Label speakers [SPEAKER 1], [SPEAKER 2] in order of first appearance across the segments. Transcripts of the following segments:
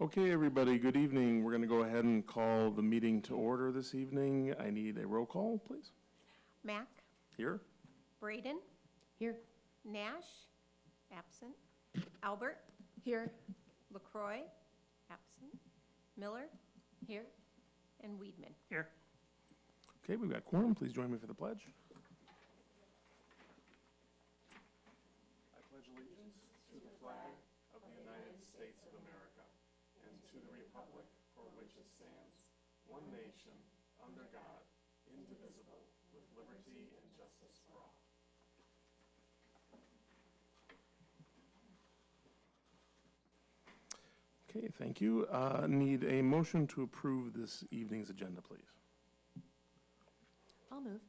[SPEAKER 1] Okay, everybody, good evening. We're going to go ahead and call the meeting to order this evening. I need a roll call, please.
[SPEAKER 2] Mack.
[SPEAKER 1] Here.
[SPEAKER 2] Braden.
[SPEAKER 3] Here.
[SPEAKER 2] Nash. Absent. Albert.
[SPEAKER 3] Here.
[SPEAKER 2] LaCroix. Absent. Miller.
[SPEAKER 3] Here.
[SPEAKER 2] And Weedman.
[SPEAKER 1] Here. Okay, we've got quorum. Please join me for the pledge. I pledge allegiance to the flag of the United States of America and to the republic for which it stands, one nation, under God, indivisible, with liberty and justice for all. Okay, thank you. Need a motion to approve this evening's agenda, please.
[SPEAKER 3] I'll move.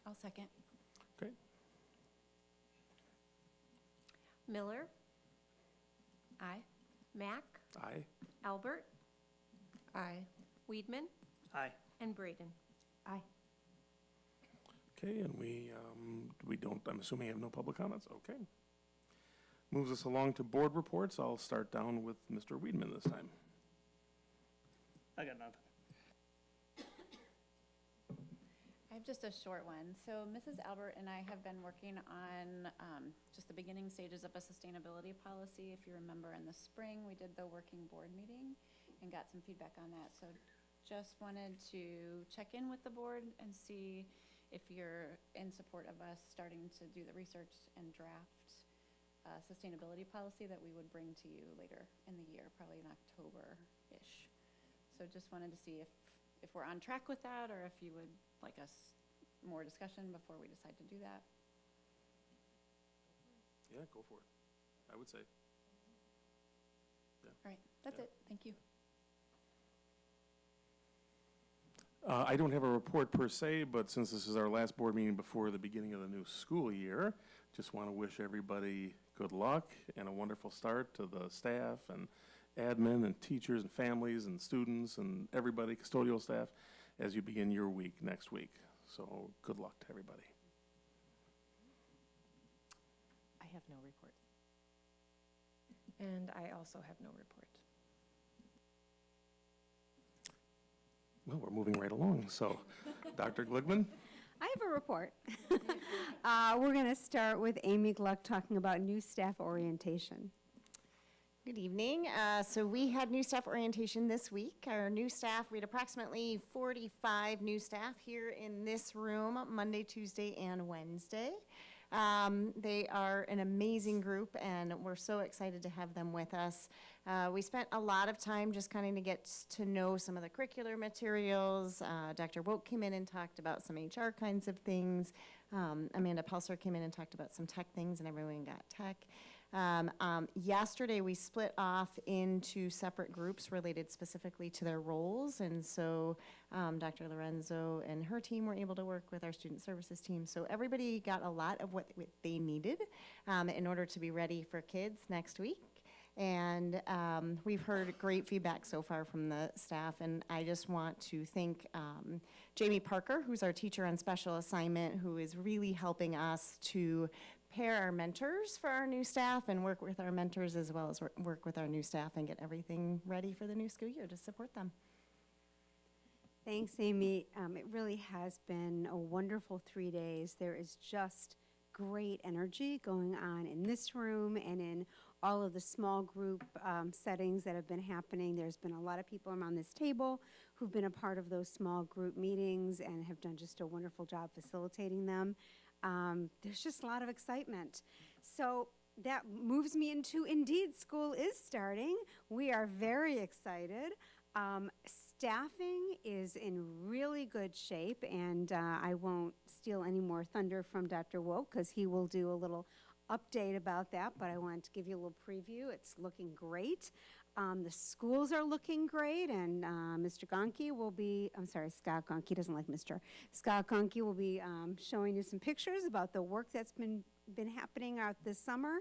[SPEAKER 3] I'll second.
[SPEAKER 1] Okay.
[SPEAKER 2] Miller.
[SPEAKER 3] Aye.
[SPEAKER 2] Mack.
[SPEAKER 1] Aye.
[SPEAKER 2] Albert.
[SPEAKER 3] Aye.
[SPEAKER 2] Weedman.
[SPEAKER 4] Aye.
[SPEAKER 2] And Braden.
[SPEAKER 3] Aye.
[SPEAKER 1] Okay, and we don't, I'm assuming you have no public comments? Okay. Moves us along to board reports. I'll start down with Mr. Weedman this time.
[SPEAKER 4] I got nothing.
[SPEAKER 3] I have just a short one. So Mrs. Albert and I have been working on just the beginning stages of a sustainability policy. If you remember in the spring, we did the working board meeting and got some feedback on that. So just wanted to check in with the board and see if you're in support of us starting to do the research and draft sustainability policy that we would bring to you later in the year, probably in October-ish. So just wanted to see if we're on track with that, or if you would like us more discussion before we decide to do that.
[SPEAKER 1] Yeah, go for it. I would say. Yeah.
[SPEAKER 3] All right, that's it. Thank you.
[SPEAKER 1] I don't have a report per se, but since this is our last board meeting before the beginning of the new school year, just want to wish everybody good luck and a wonderful start to the staff and admin and teachers and families and students and everybody, custodial staff, as you begin your week next week. So good luck to everybody.
[SPEAKER 5] I have no report. And I also have no report.
[SPEAKER 1] Well, we're moving right along. So, Dr. Gligman?
[SPEAKER 6] I have a report. We're going to start with Amy Gluck talking about new staff orientation.
[SPEAKER 7] Good evening. So we had new staff orientation this week. Our new staff, we had approximately 45 new staff here in this room, Monday, Tuesday, and Wednesday. They are an amazing group, and we're so excited to have them with us. We spent a lot of time just kind of to get to know some of the curricular materials. Dr. Woke came in and talked about some HR kinds of things. Amanda Pelser came in and talked about some tech things, and everyone got tech. Yesterday, we split off into separate groups related specifically to their roles, and so Dr. Lorenzo and her team were able to work with our student services team. So everybody got a lot of what they needed in order to be ready for kids next week. And we've heard great feedback so far from the staff, and I just want to thank Jamie Parker, who's our teacher on special assignment, who is really helping us to pair our mentors for our new staff and work with our mentors as well as work with our new staff and get everything ready for the new school year to support them.
[SPEAKER 6] Thanks, Amy. It really has been a wonderful 3 days. There is just great energy going on in this room and in all of the small group settings that have been happening. There's been a lot of people around this table who've been a part of those small group meetings and have done just a wonderful job facilitating them. There's just a lot of excitement. So that moves me into, indeed, school is starting. We are very excited. Staffing is in really good shape, and I won't steal any more thunder from Dr. Woke because he will do a little update about that, but I wanted to give you a little preview. It's looking great. The schools are looking great, and Mr. Gonke will be, I'm sorry, Scott Gonke doesn't like Mr. Scott Gonke will be showing you some pictures about the work that's been happening out this summer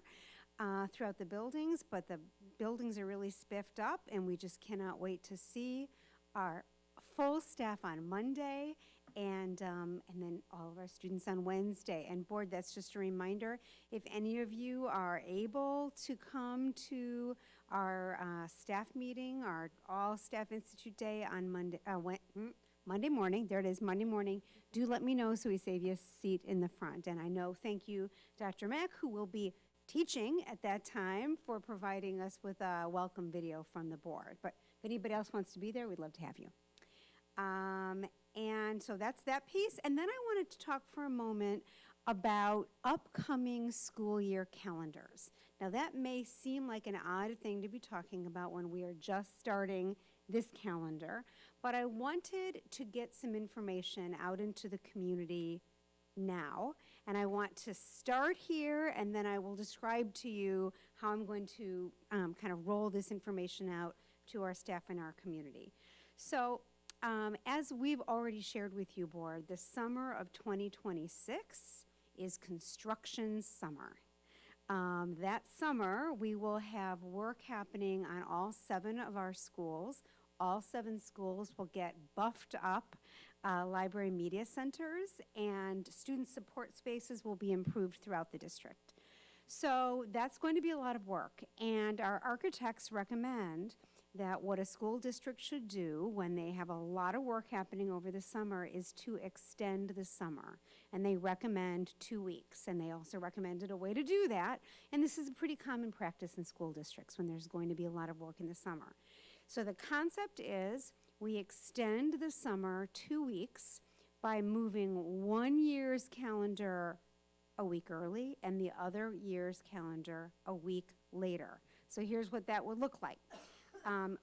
[SPEAKER 6] throughout the buildings, but the buildings are really spiffed up, and we just cannot wait to see our full staff on Monday and then all of our students on Wednesday. And board, that's just a reminder, if any of you are able to come to our staff meeting, our All Staff Institute Day on Monday morning, there it is, Monday morning, do let me know so we save you a seat in the front. And I know, thank you, Dr. Mack, who will be teaching at that time, for providing us with a welcome video from the board. But if anybody else wants to be there, we'd love to have you. And so that's that piece. And then I wanted to talk for a moment about upcoming school year calendars. Now that may seem like an odd thing to be talking about when we are just starting this calendar, but I wanted to get some information out into the community now, and I want to start here, and then I will describe to you how I'm going to kind of roll this information out to our staff and our community. So as we've already shared with you, board, the summer of 2026 is construction summer. That summer, we will have work happening on all 7 of our schools. All 7 schools will get buffed up library media centers, and student support spaces will be improved throughout the district. So that's going to be a lot of work, and our architects recommend that what a school district should do when they have a lot of work happening over the summer is to extend the summer. And they recommend 2 weeks, and they also recommended a way to do that. And this is a pretty common practice in school districts when there's going to be a lot of work in the summer. So the concept is we extend the summer 2 weeks by moving one year's calendar a week early and the other year's calendar a week later. So here's what that would look like.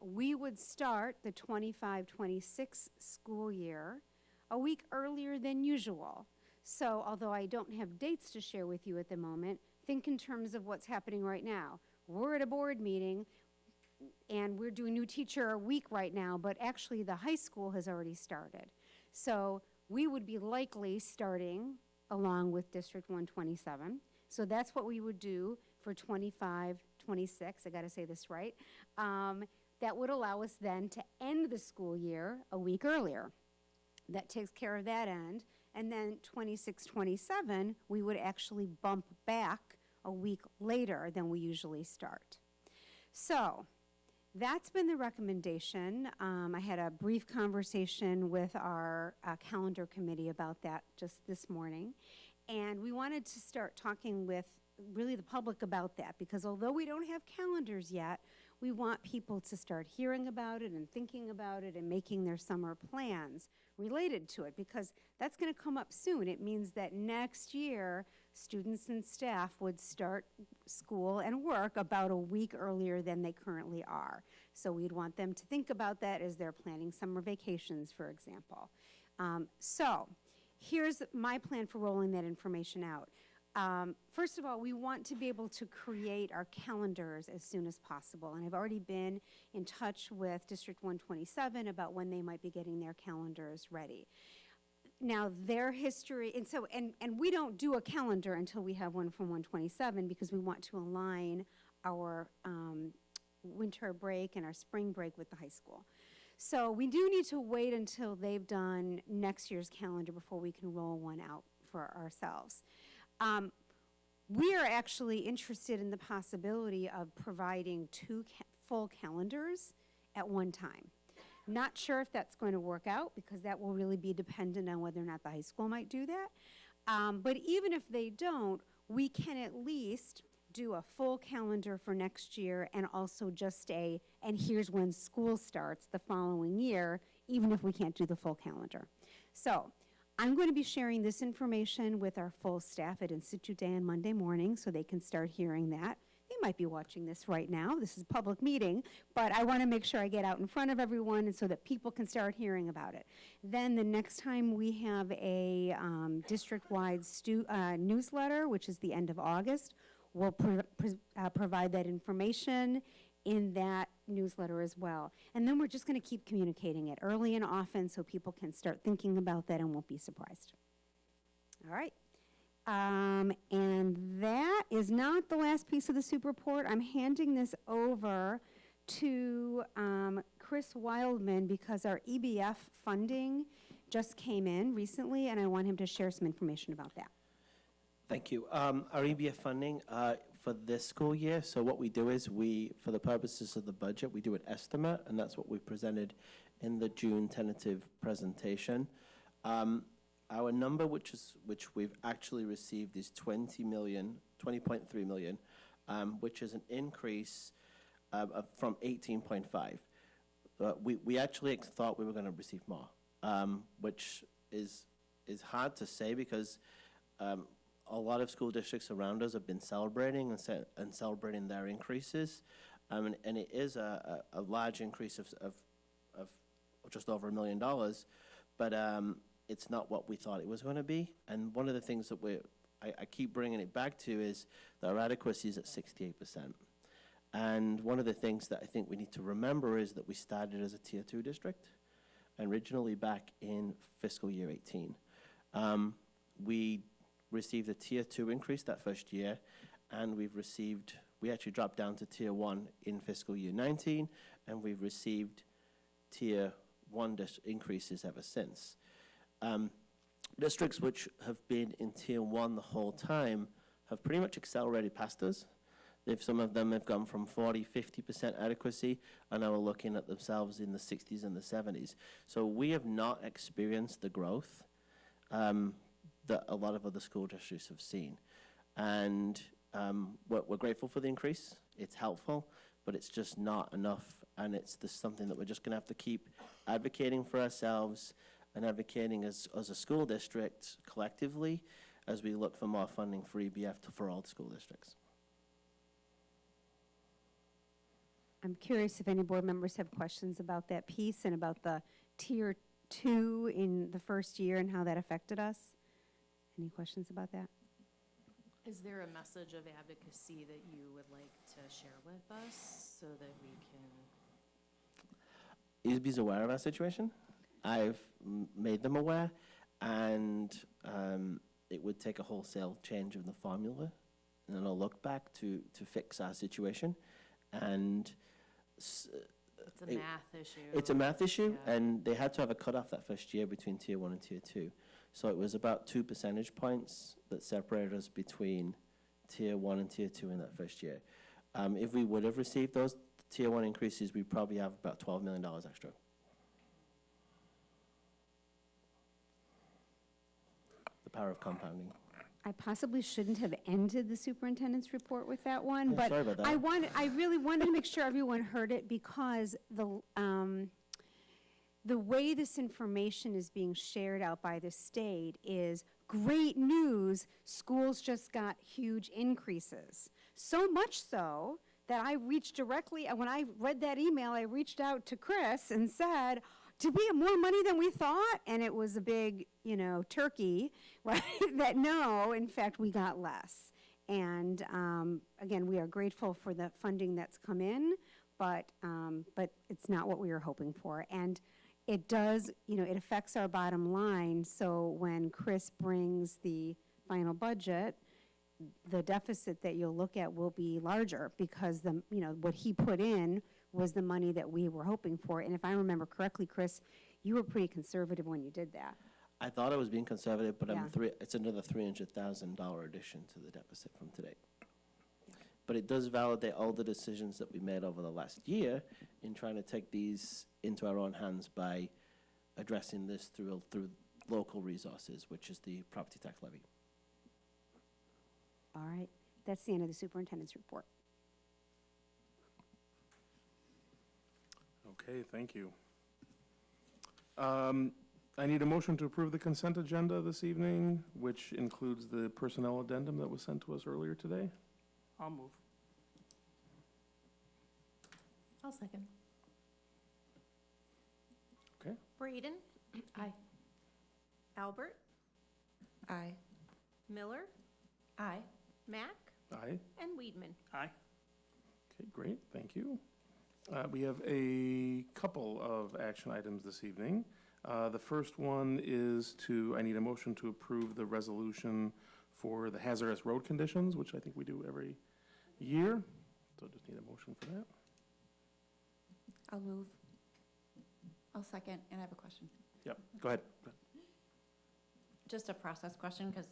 [SPEAKER 6] We would start the 25-26 school year a week earlier than usual. So although I don't have dates to share with you at the moment, think in terms of what's happening right now. We're at a board meeting, and we're doing new teacher week right now, but actually the high school has already started. So we would be likely starting along with District 127. So that's what we would do for 25-26, I gotta say this right. That would allow us then to end the school year a week earlier. That takes care of that end. And then 26-27, we would actually bump back a week later than we usually start. So that's been the recommendation. I had a brief conversation with our calendar committee about that just this morning. And we wanted to start talking with really the public about that, because although we don't have calendars yet, we want people to start hearing about it and thinking about it and making their summer plans related to it, because that's going to come up soon. It means that next year, students and staff would start school and work about a week earlier than they currently are. So we'd want them to think about that as they're planning summer vacations, for example. So here's my plan for rolling that information out. First of all, we want to be able to create our calendars as soon as possible. And I've already been in touch with District 127 about when they might be getting their calendars ready. Now, their history, and we don't do a calendar until we have one from 127, because we want to align our winter break and our spring break with the high school. So we do need to wait until they've done next year's calendar before we can roll one out for ourselves. We are actually interested in the possibility of providing 2 full calendars at one time. Not sure if that's going to work out, because that will really be dependent on whether or not the high school might do that. But even if they don't, we can at least do a full calendar for next year, and also just and here's when school starts the following year, even if we can't do the full calendar. So I'm going to be sharing this information with our full staff at Institute Day on Monday morning, so they can start hearing that. They might be watching this right now. This is a public meeting, but I want to make sure I get out in front of everyone and so that people can start hearing about it. Then the next time we have a district-wide newsletter, which is the end of August, we'll provide that information in that newsletter as well. And then we're just going to keep communicating it early and often so people can start thinking about that and won't be surprised. All right. And that is not the last piece of the soup report. I'm handing this over to Chris Wildman, because our EBF funding just came in recently, and I want him to share some information about that.
[SPEAKER 8] Thank you. Our EBF funding for this school year, so what we do is for the purposes of the budget, we do an estimate, and that's what we presented in the June tentative presentation. Our number, which we've actually received, is $20.3 million, which is an increase from 18.5. We actually thought we were going to receive more, which is hard to say because a lot of school districts around us have been celebrating and celebrating their increases, and it is a large increase of just over $1 million, but it's not what we thought it was going to be. And one of the things that I keep bringing it back to is that our adequacy is at 68%. And one of the things that I think we need to remember is that we started as a Tier 2 district, originally back in fiscal year 18. We received a Tier 2 increase that first year, and we actually dropped down to Tier 1 in fiscal year 19, and we've received Tier 1 increases ever since. Districts which have been in Tier 1 the whole time have pretty much accelerated past us. Some of them have gone from 40, 50% adequacy, and now are looking at themselves in the 60s and the 70s. So we have not experienced the growth that a lot of other school districts have seen. And we're grateful for the increase. It's helpful, but it's just not enough. And it's just something that we're just going to have to keep advocating for ourselves and advocating as a school district collectively as we look for more funding for EBF for all the school districts.
[SPEAKER 6] I'm curious if any board members have questions about that piece and about the Tier 2 in the first year and how that affected us. Any questions about that?
[SPEAKER 5] Is there a message of advocacy that you would like to share with us so that we can?
[SPEAKER 8] ESB's aware of our situation. I've made them aware, and it would take a wholesale change of the formula and a look back to fix our situation. And
[SPEAKER 5] It's a math issue.
[SPEAKER 8] It's a math issue,
[SPEAKER 5] Yeah.
[SPEAKER 8] and they had to have a cutoff that first year between Tier 1 and Tier 2. So it was about 2 percentage points that separated us between Tier 1 and Tier 2 in that first year. If we would have received those Tier 1 increases, we'd probably have about $12 million extra. The power of compounding.
[SPEAKER 6] I possibly shouldn't have ended the superintendent's report with that one,
[SPEAKER 8] Yeah,
[SPEAKER 6] but
[SPEAKER 8] sorry about that.
[SPEAKER 6] I really wanted to make sure everyone heard it because the way this information is being shared out by the state is great news. Schools just got huge increases. So much so that I reached directly, when I read that email, I reached out to Chris and said, did we have more money than we thought? And it was a big, turkey, right? That no, in fact, we got less. And again, we are grateful for the funding that's come in, but it's not what we were hoping for. And it does, it affects our bottom line. So when Chris brings the final budget, the deficit that you'll look at will be larger because what he put in was the money that we were hoping for. And if I remember correctly, Chris, you were pretty conservative when you did that.
[SPEAKER 8] I thought I was being conservative, but
[SPEAKER 6] Yeah.
[SPEAKER 8] it's another $300,000 addition to the deficit from today. But it does validate all the decisions that we made over the last year in trying to take these into our own hands by addressing this through local resources, which is the property tax levy.
[SPEAKER 6] All right. That's the end of the superintendent's report.
[SPEAKER 1] Okay, thank you. I need a motion to approve the consent agenda this evening, which includes the personnel addendum that was sent to us earlier today.
[SPEAKER 4] I'll move.
[SPEAKER 5] I'll second.
[SPEAKER 1] Okay,
[SPEAKER 2] Braden,
[SPEAKER 5] Aye.
[SPEAKER 2] Albert,
[SPEAKER 5] Aye.
[SPEAKER 2] Miller,
[SPEAKER 5] Aye.
[SPEAKER 2] Mack,
[SPEAKER 1] aye.
[SPEAKER 2] and Weedman.
[SPEAKER 4] Aye.
[SPEAKER 1] Okay, great, thank you. We have a couple of action items this evening. The first one is I need a motion to approve the resolution for the hazardous road conditions, which I think we do every year. So just need a motion for that.
[SPEAKER 3] I'll move. I'll second, and I have a question.
[SPEAKER 1] Yep, go ahead.
[SPEAKER 3] Just a process question, because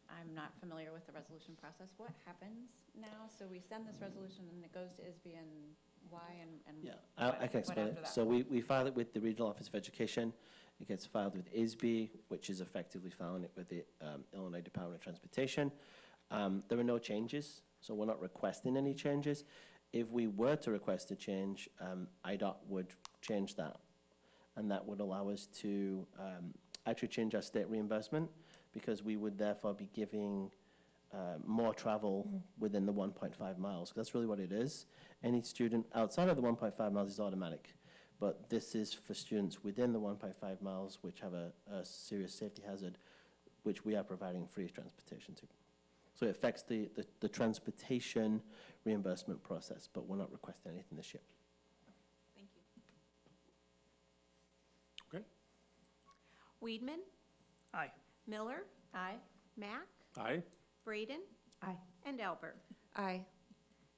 [SPEAKER 3] I'm not familiar with the resolution process. What happens now? So we send this resolution and it goes to ISB, and why and
[SPEAKER 8] Yeah,
[SPEAKER 3] what-
[SPEAKER 8] I can
[SPEAKER 3] what
[SPEAKER 8] explain
[SPEAKER 3] after
[SPEAKER 8] it.
[SPEAKER 3] that?
[SPEAKER 8] So we file it with the Regional Office of Education. It gets filed with ISB, which is effectively filing it with the Illinois Department of Transportation. There are no changes, so we're not requesting any changes. If we were to request a change, IDOT would change that. And that would allow us to actually change our state reimbursement, because we would therefore be giving more travel within the 1.5 miles. That's really what it is. Any student outside of the 1.5 miles is automatic. But this is for students within the 1.5 miles, which have a serious safety hazard, which we are providing free transportation to. So it affects the transportation reimbursement process, but we're not requesting anything this year.
[SPEAKER 3] Thank you.
[SPEAKER 1] Okay.
[SPEAKER 2] Weedman,
[SPEAKER 4] Aye.
[SPEAKER 2] Miller,
[SPEAKER 3] Aye.
[SPEAKER 2] Mack,
[SPEAKER 1] Aye.
[SPEAKER 2] Braden,
[SPEAKER 6] Aye.
[SPEAKER 2] and Albert.
[SPEAKER 7] Aye.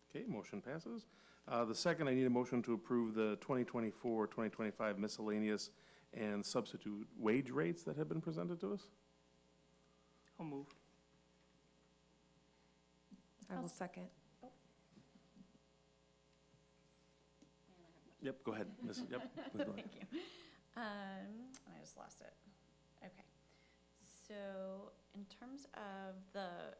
[SPEAKER 1] Okay, motion passes. The second, I need a motion to approve the 2024-2025 miscellaneous and substitute wage rates that have been presented to us.
[SPEAKER 4] I'll move.
[SPEAKER 7] I will second.
[SPEAKER 1] Yep, go ahead, Mrs. Yep. please go ahead.
[SPEAKER 3] Thank you. I just lost it. Okay. So in terms of the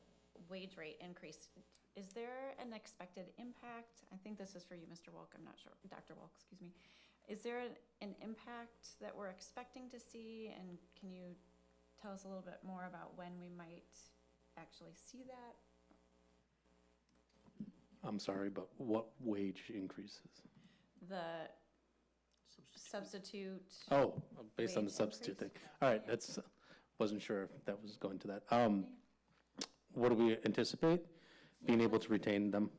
[SPEAKER 3] wage rate increase, is there an expected impact? I think this is for you, Mr. Wolk, I'm not sure, Dr. Wolk, excuse me. Is there an impact that we're expecting to see, and can you tell us a little bit more about when we might actually see that?
[SPEAKER 9] I'm sorry, but what wage increases?
[SPEAKER 3] The substitute,
[SPEAKER 9] Oh, based on the
[SPEAKER 3] Wage
[SPEAKER 9] substitute thing.
[SPEAKER 3] increase?
[SPEAKER 9] All right, that's, wasn't sure if that was going to that. What do we anticipate? Being able to retain them.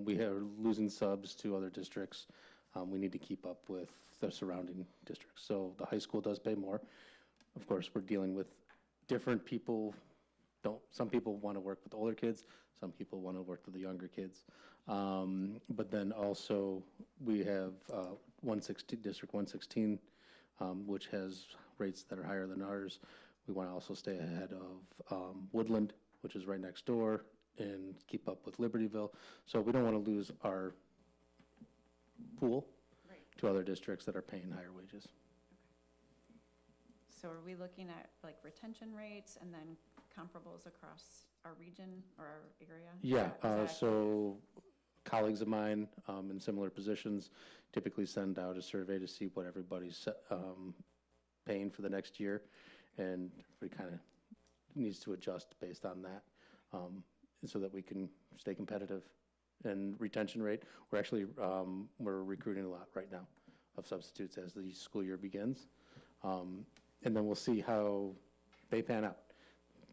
[SPEAKER 9] We are losing subs to other districts. We need to keep up with the surrounding districts. So the high school does pay more. Of course, we're dealing with different people. Some people want to work with older kids, some people want to work with the younger kids. But then also, we have District 116, which has rates that are higher than ours. We want to also stay ahead of Woodland, which is right next door, and keep up with Libertyville. So we don't want to lose our pool
[SPEAKER 3] right.
[SPEAKER 9] to other districts that are paying higher wages.
[SPEAKER 3] So are we looking at like retention rates and then comparables across our region or our area?
[SPEAKER 9] Yeah,
[SPEAKER 3] Is that-
[SPEAKER 9] so colleagues of mine in similar positions typically send out a survey to see what everybody's paying for the next year, and we kind of needs to adjust based on that, so that we can stay competitive. And retention rate, we're actually we're recruiting a lot right now of substitutes as the school year begins, and then we'll see how they pan out.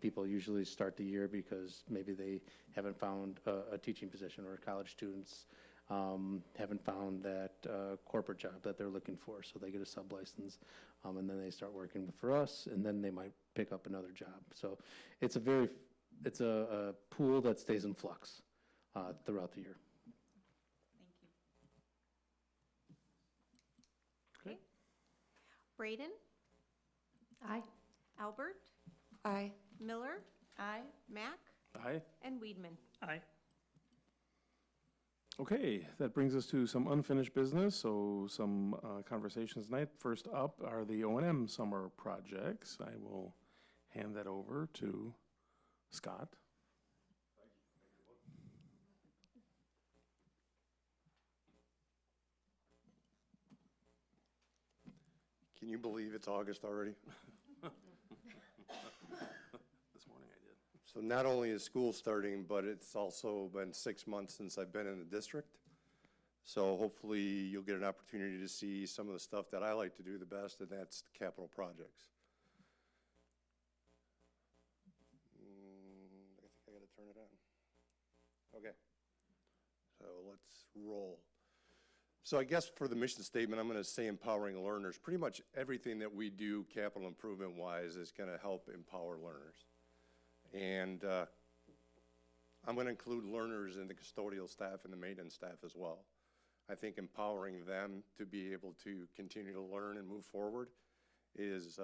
[SPEAKER 9] People usually start the year because maybe they haven't found a teaching position, or college students haven't found that corporate job that they're looking for, so they get a sub license, and then they start working for us, and then they might pick up another job. So it's a pool that stays in flux throughout the year.
[SPEAKER 3] Thank you.
[SPEAKER 2] Braden,
[SPEAKER 6] Aye.
[SPEAKER 2] Albert,
[SPEAKER 7] Aye.
[SPEAKER 2] Miller,
[SPEAKER 3] Aye.
[SPEAKER 2] Mack,
[SPEAKER 1] Aye.
[SPEAKER 2] and Weedman.
[SPEAKER 4] Aye.
[SPEAKER 1] Okay, that brings us to some unfinished business, so some conversations tonight. First up are the O&M summer projects. I will hand that over to Scott.
[SPEAKER 10] Can you believe it's August already?
[SPEAKER 1] This morning I did.
[SPEAKER 10] So not only is school starting, but it's also been 6 months since I've been in the district. So hopefully you'll get an opportunity to see some of the stuff that I like to do the best, and that's capital projects. I think I gotta turn it on. Okay. So let's roll. So I guess for the mission statement, I'm going to say empowering learners. Pretty much everything that we do capital improvement wise is going to help empower learners. And I'm going to include learners in the custodial staff and the maintenance staff as well. I think empowering them to be able to continue to learn and move forward is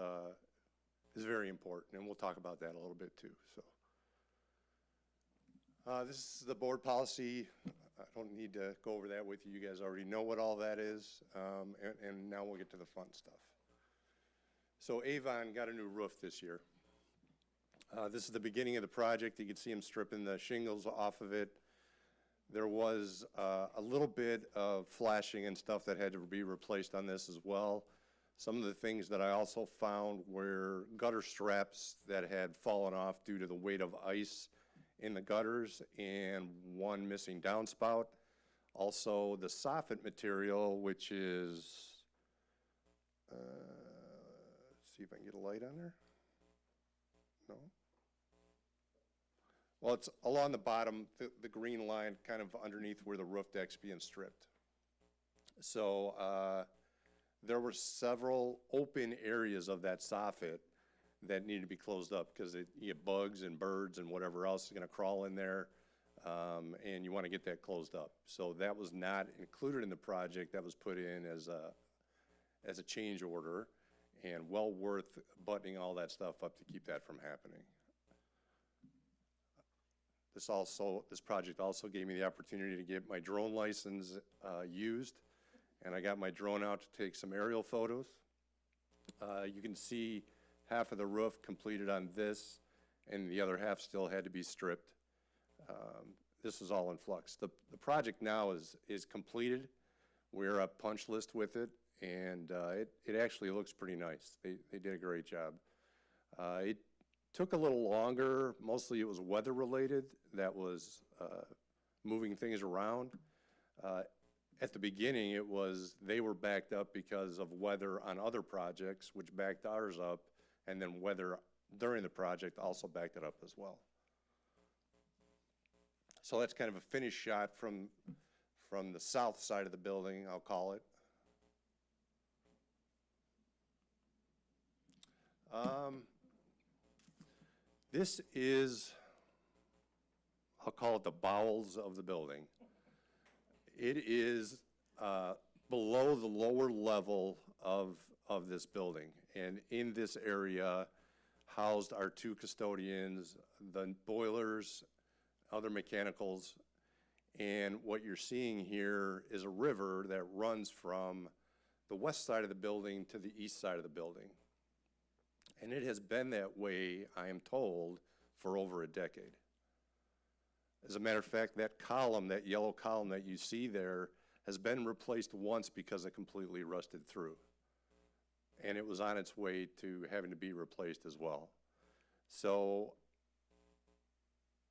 [SPEAKER 10] is very important, and we'll talk about that a little bit too, so. This is the board policy. I don't need to go over that with you. You guys already know what all that is, and now we'll get to the fun stuff. So Avon got a new roof this year. This is the beginning of the project. You can see them stripping the shingles off of it. There was a little bit of flashing and stuff that had to be replaced on this as well. Some of the things that I also found were gutter straps that had fallen off due to the weight of ice in the gutters and one missing downspout. Also the soffit material, which is, let's see if I can get a light on there. No? Well, it's along the bottom, the green line kind of underneath where the roof deck's being stripped. So there were several open areas of that soffit that needed to be closed up because you get bugs and birds and whatever else is going to crawl in there, and you want to get that closed up. So that was not included in the project. That was put in as a change order, and well worth buttoning all that stuff up to keep that from happening. This project also gave me the opportunity to get my drone license used, and I got my drone out to take some aerial photos. You can see half of the roof completed on this, and the other half still had to be stripped. This is all in flux. The project now is completed. We're a punch list with it, and it actually looks pretty nice. They did a great job. It took a little longer. Mostly it was weather related. That was moving things around. At the beginning, they were backed up because of weather on other projects, which backed ours up, and then weather during the project also backed it up as well. So that's kind of a finished shot from the south side of the building, I'll call it. This is, I'll call it the bowels of the building. It is below the lower level of this building. And in this area housed our 2 custodians, the boilers, other mechanicals, and what you're seeing here is a river that runs from the west side of the building to the east side of the building. And it has been that way, I am told, for over a decade. As a matter of fact, that column, that yellow column that you see there, has been replaced once because it completely rusted through. And it was on its way to having to be replaced as well. So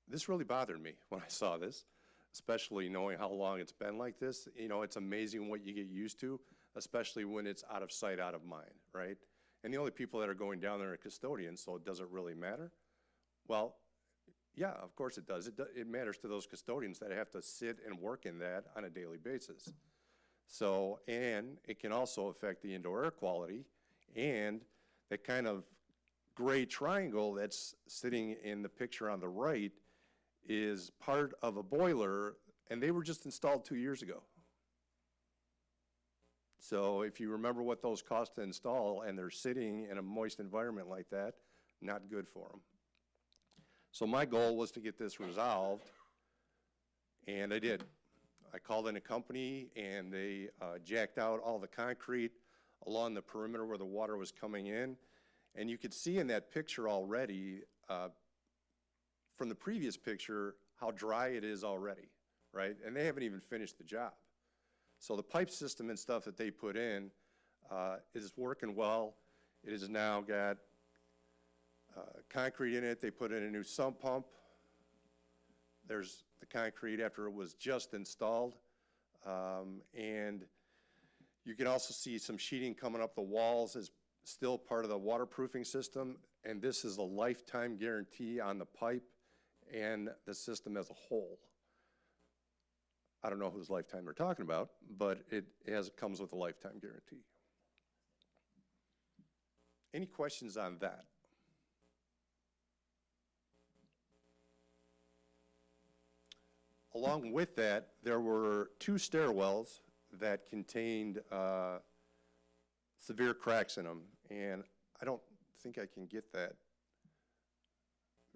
[SPEAKER 10] this really bothered me when I saw this, especially knowing how long it's been like this. You know, it's amazing what you get used to, especially when it's out of sight, out of mind, right? And the only people that are going down there are custodians, so it doesn't really matter. Well, yeah, of course it does. It matters to those custodians that have to sit and work in that on a daily basis. So, and it can also affect the indoor air quality, and that kind of gray triangle that's sitting in the picture on the right is part of a boiler, and they were just installed 2 years ago. So if you remember what those cost to install, and they're sitting in a moist environment like that, not good for them. So my goal was to get this resolved, and I did. I called in a company, and they jacked out all the concrete along the perimeter where the water was coming in. And you could see in that picture already, from the previous picture, how dry it is already, right? And they haven't even finished the job. So the pipe system and stuff that they put in is working well. It has now got concrete in it. They put in a new sump pump. There's the concrete after it was just installed. And you can also see some sheeting coming up the walls as still part of the waterproofing system. And this is a lifetime guarantee on the pipe and the system as a whole. I don't know whose lifetime they're talking about, but it comes with a lifetime guarantee. Any questions on that? Along with that, there were 2 stairwells that contained severe cracks in them, and I don't think I can get that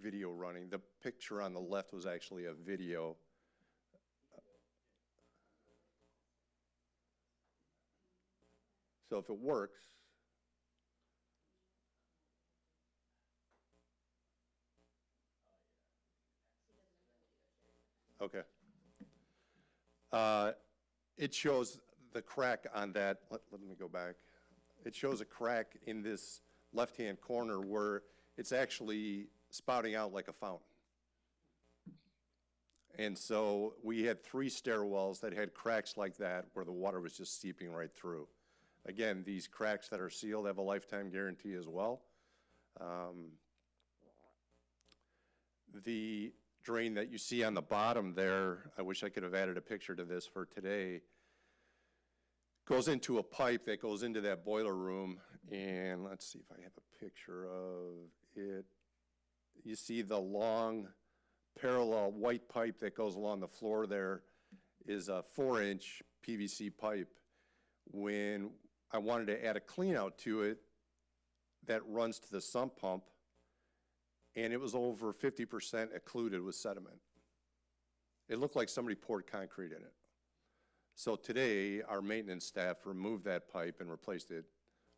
[SPEAKER 10] video running. The picture on the left was actually a video. So if it works, okay. It shows the crack on that, let me go back. It shows a crack in this left-hand corner where it's actually spouting out like a fountain. And so we had 3 stairwells that had cracks like that where the water was just seeping right through. Again, these cracks that are sealed have a lifetime guarantee as well. The drain that you see on the bottom there, I wish I could have added a picture to this for today, goes into a pipe that goes into that boiler room. And let's see if I have a picture of it. You see the long parallel white pipe that goes along the floor there is a 4-inch PVC pipe. When I wanted to add a clean out to it that runs to the sump pump, and it was over 50% occluded with sediment. It looked like somebody poured concrete in it. So today, our maintenance staff removed that pipe and replaced it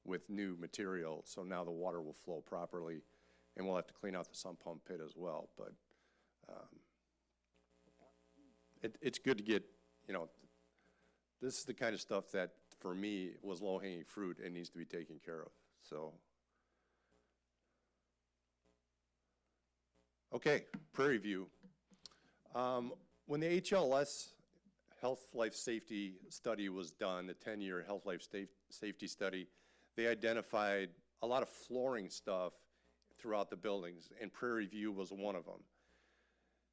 [SPEAKER 10] with new material, so now the water will flow properly, and we'll have to clean out the sump pump pit as well. But it's good to get, you know, this is the kind of stuff that, for me, was low-hanging fruit and needs to be taken care of. So, okay, Prairie View. When the HLS Health Life Safety Study was done, the 10-year Health Life Safety Study, they identified a lot of flooring stuff throughout the buildings, and Prairie View was one of them.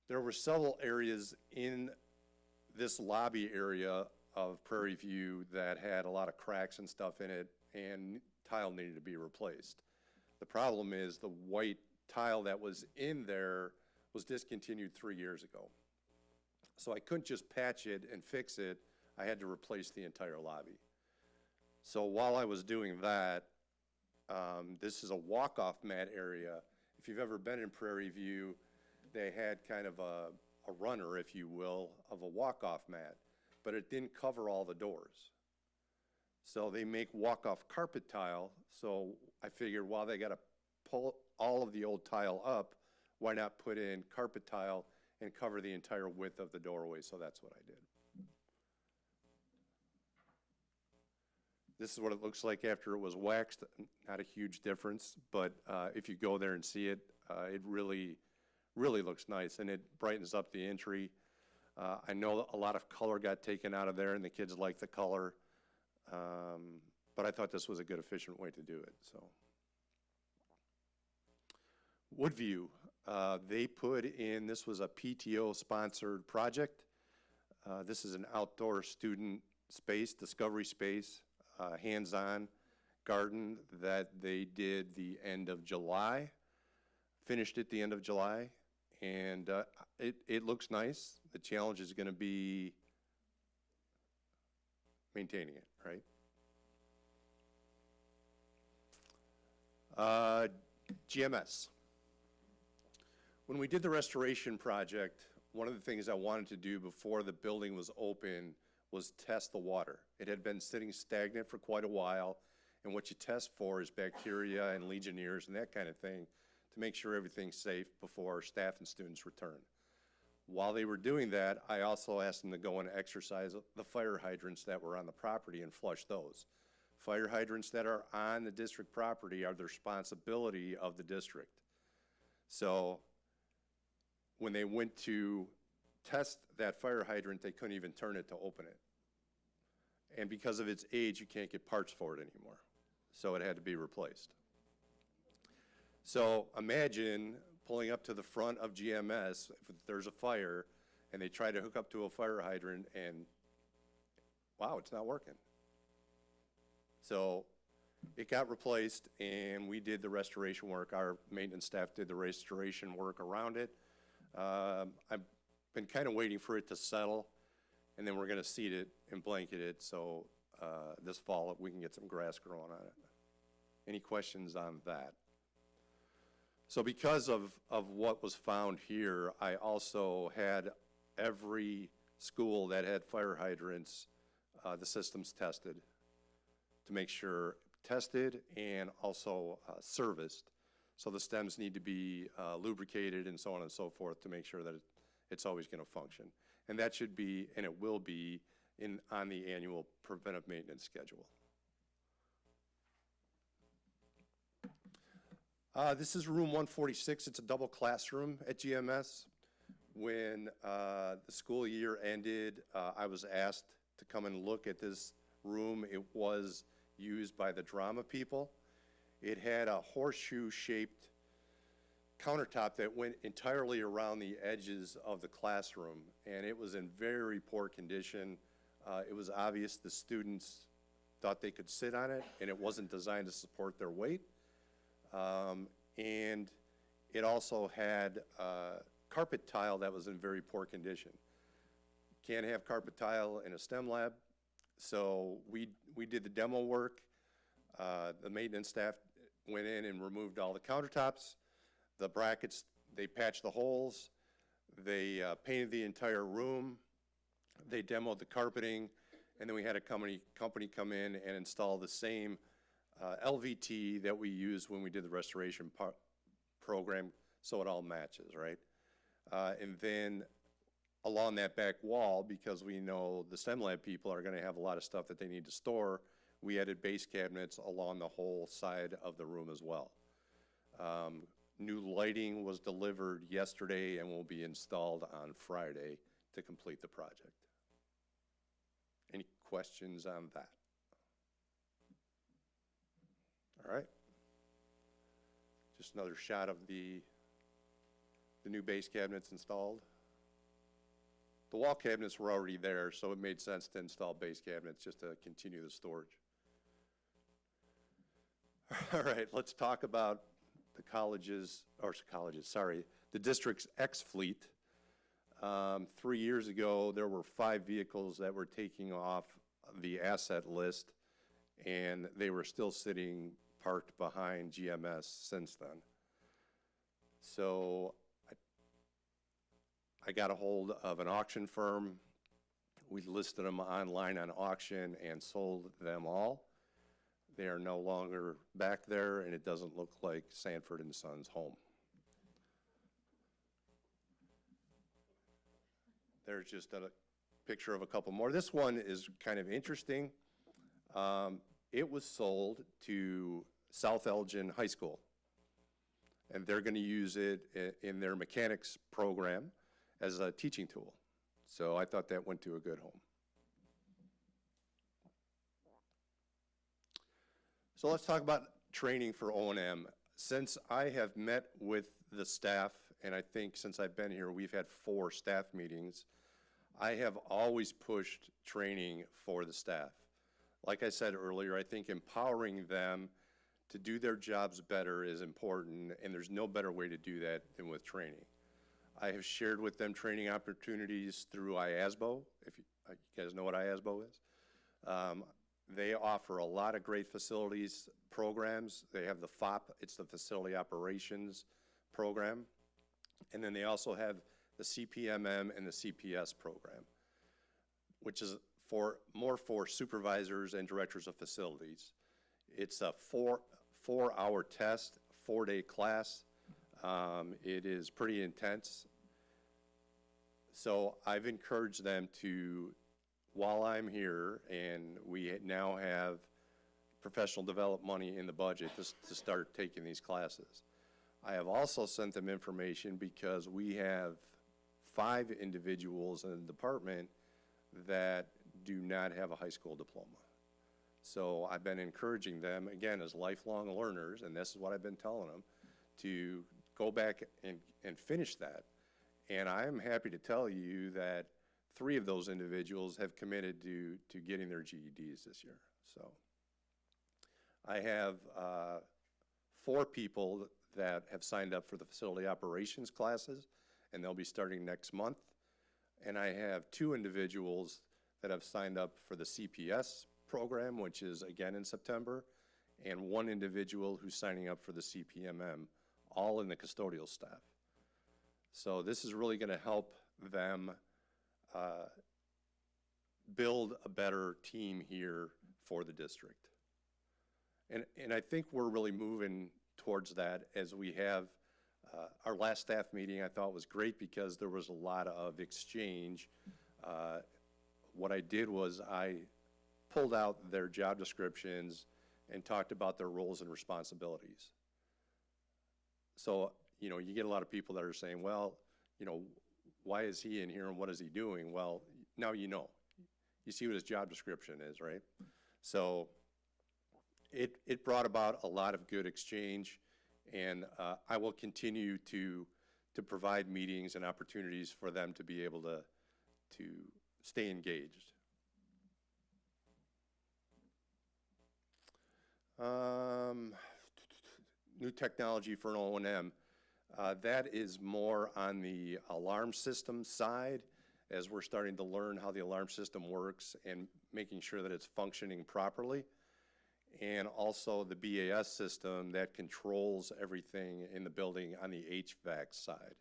[SPEAKER 10] There were several areas in this lobby area of Prairie View that had a lot of cracks and stuff in it, and tile needed to be replaced. The problem is the white tile that was in there was discontinued 3 years ago. So I couldn't just patch it and fix it. I had to replace the entire lobby. So while I was doing that, this is a walk-off mat area. If you've ever been in Prairie View, they had kind of a runner, if you will, of a walk-off mat, but it didn't cover all the doors. So they make walk-off carpet tile, so I figured while they got to pull all of the old tile up, why not put in carpet tile and cover the entire width of the doorway? So that's what I did. This is what it looks like after it was waxed. Not a huge difference, but if you go there and see it, it really looks nice, and it brightens up the entry. I know a lot of color got taken out of there, and the kids like the color, but I thought this was a good, efficient way to do it. So, Woodview, they put in, this was a PTO-sponsored project. This is an outdoor student space, discovery space, hands-on garden that they did the end of July, finished it the end of July, and it looks nice. The challenge is going to be maintaining it, right? GMS. When we did the restoration project, one of the things I wanted to do before the building was open was test the water. It had been sitting stagnant for quite a while, and what you test for is bacteria and legionnaires and that kind of thing to make sure everything's safe before our staff and students return. While they were doing that, I also asked them to go and exercise the fire hydrants that were on the property and flush those. Fire hydrants that are on the district property are the responsibility of the district. So when they went to test that fire hydrant, they couldn't even turn it to open it. And because of its age, you can't get parts for it anymore. So it had to be replaced. So imagine pulling up to the front of GMS, if there's a fire, and they try to hook up to a fire hydrant, and wow, it's not working. So it got replaced, and we did the restoration work. Our maintenance staff did the restoration work around it. I've been kind of waiting for it to settle, and then we're going to seed it and blanket it so this fall we can get some grass growing on it. Any questions on that? So because of what was found here, I also had every school that had fire hydrants, the systems tested to make sure tested and also serviced. So the stems need to be lubricated and so on and so forth to make sure that it's always going to function. And that should be, and it will be, on the annual preventive maintenance schedule. This is room 146. It's a double classroom at GMS. When the school year ended, I was asked to come and look at this room. It was used by the drama people. It had a horseshoe-shaped countertop that went entirely around the edges of the classroom, and it was in very poor condition. It was obvious the students thought they could sit on it, and it wasn't designed to support their weight. And it also had carpet tile that was in very poor condition. Can't have carpet tile in a STEM lab, so we did the demo work. The maintenance staff went in and removed all the countertops, the brackets, they patched the holes, they painted the entire room, they demoed the carpeting, and then we had a company come in and install the same LVT that we used when we did the restoration program, so it all matches, right? And then along that back wall, because we know the STEM lab people are gonna have a lot of stuff that they need to store, we added base cabinets along the whole side of the room as well. New lighting was delivered yesterday and will be installed on Friday to complete the project. Any questions on that? All right. Just another shot of the new base cabinets installed. The wall cabinets were already there, so it made sense to install base cabinets just to continue the storage. All right, let's talk about the the district's X fleet. 3 years ago, there were 5 vehicles that were taking off the asset list, and they were still sitting parked behind GMS since then. So I got a hold of an auction firm. We listed them online on auction and sold them all. They are no longer back there, and it doesn't look like Sanford and Sons' home. There's just a picture of a couple more. This one is kind of interesting. It was sold to South Elgin High School, and they're going to use it in their mechanics program as a teaching tool. So I thought that went to a good home. So let's talk about training for O&M. Since I have met with the staff, and I think since I've been here, we've had 4 staff meetings, I have always pushed training for the staff. Like I said earlier, I think empowering them to do their jobs better is important, and there's no better way to do that than with training. I have shared with them training opportunities through IASBO, if you guys know what IASBO is. They offer a lot of great facilities programs. They have the FOP, it's the Facility Operations Program. And then they also have the CPMM and the CPS program, which is more for supervisors and directors of facilities. It's a four-hour test, 4-day class. It is pretty intense. So I've encouraged them to, while I'm here, and we now have professional development money in the budget to start taking these classes. I have also sent them information because we have 5 individuals in the department that do not have a high school diploma. So I've been encouraging them, again, as lifelong learners, and this is what I've been telling them, to go back and finish that. And I'm happy to tell you that 3 of those individuals have committed to getting their GEDs this year. So I have 4 people that have signed up for the facility operations classes, and they'll be starting next month. And I have 2 individuals that have signed up for the CPS program, which is again in September, and 1 individual who's signing up for the CPMM all in the custodial staff. So this is really going to help them build a better team here for the district. And I think we're really moving towards that as we have our last staff meeting. I thought was great because there was a lot of exchange. What I did was I pulled out their job descriptions and talked about their roles and responsibilities. So, you know, you get a lot of people that are saying, well, you know, why is he in here and what is he doing? Well, now you know. You see what his job description is, right? So it brought about a lot of good exchange, and I will continue to provide meetings and opportunities for them to be able to stay engaged. New technology for an O&M. That is more on the alarm system side, as we're starting to learn how the alarm system works and making sure that it's functioning properly. And also the BAS system that controls everything in the building on the HVAC side.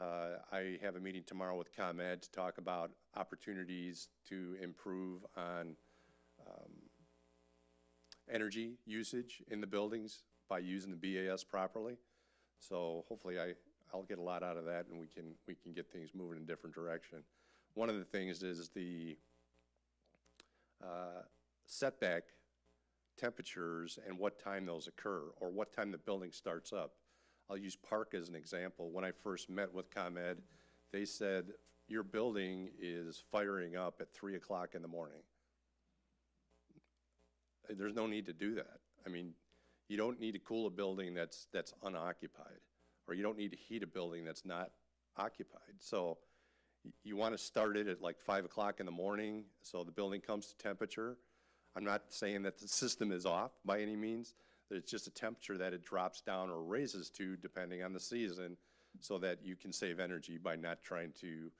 [SPEAKER 10] I have a meeting tomorrow with ComEd to talk about opportunities to improve on energy usage in the buildings by using the BAS properly. So hopefully I'll get a lot out of that, and we can get things moving in a different direction. One of the things is the setback temperatures and what time those occur, or what time the building starts up. I'll use Park as an example. When I first met with ComEd, they said, your building is firing up at 3 o'clock in the morning. There's no need to do that. I mean, you don't need to cool a building that's unoccupied, or you don't need to heat a building that's not occupied. So you want to start it at like 5 o'clock in the morning so the building comes to temperature. I'm not saying that the system is off by any means. It's just a temperature that it drops down or raises to depending on the season, so that you can save energy by not trying to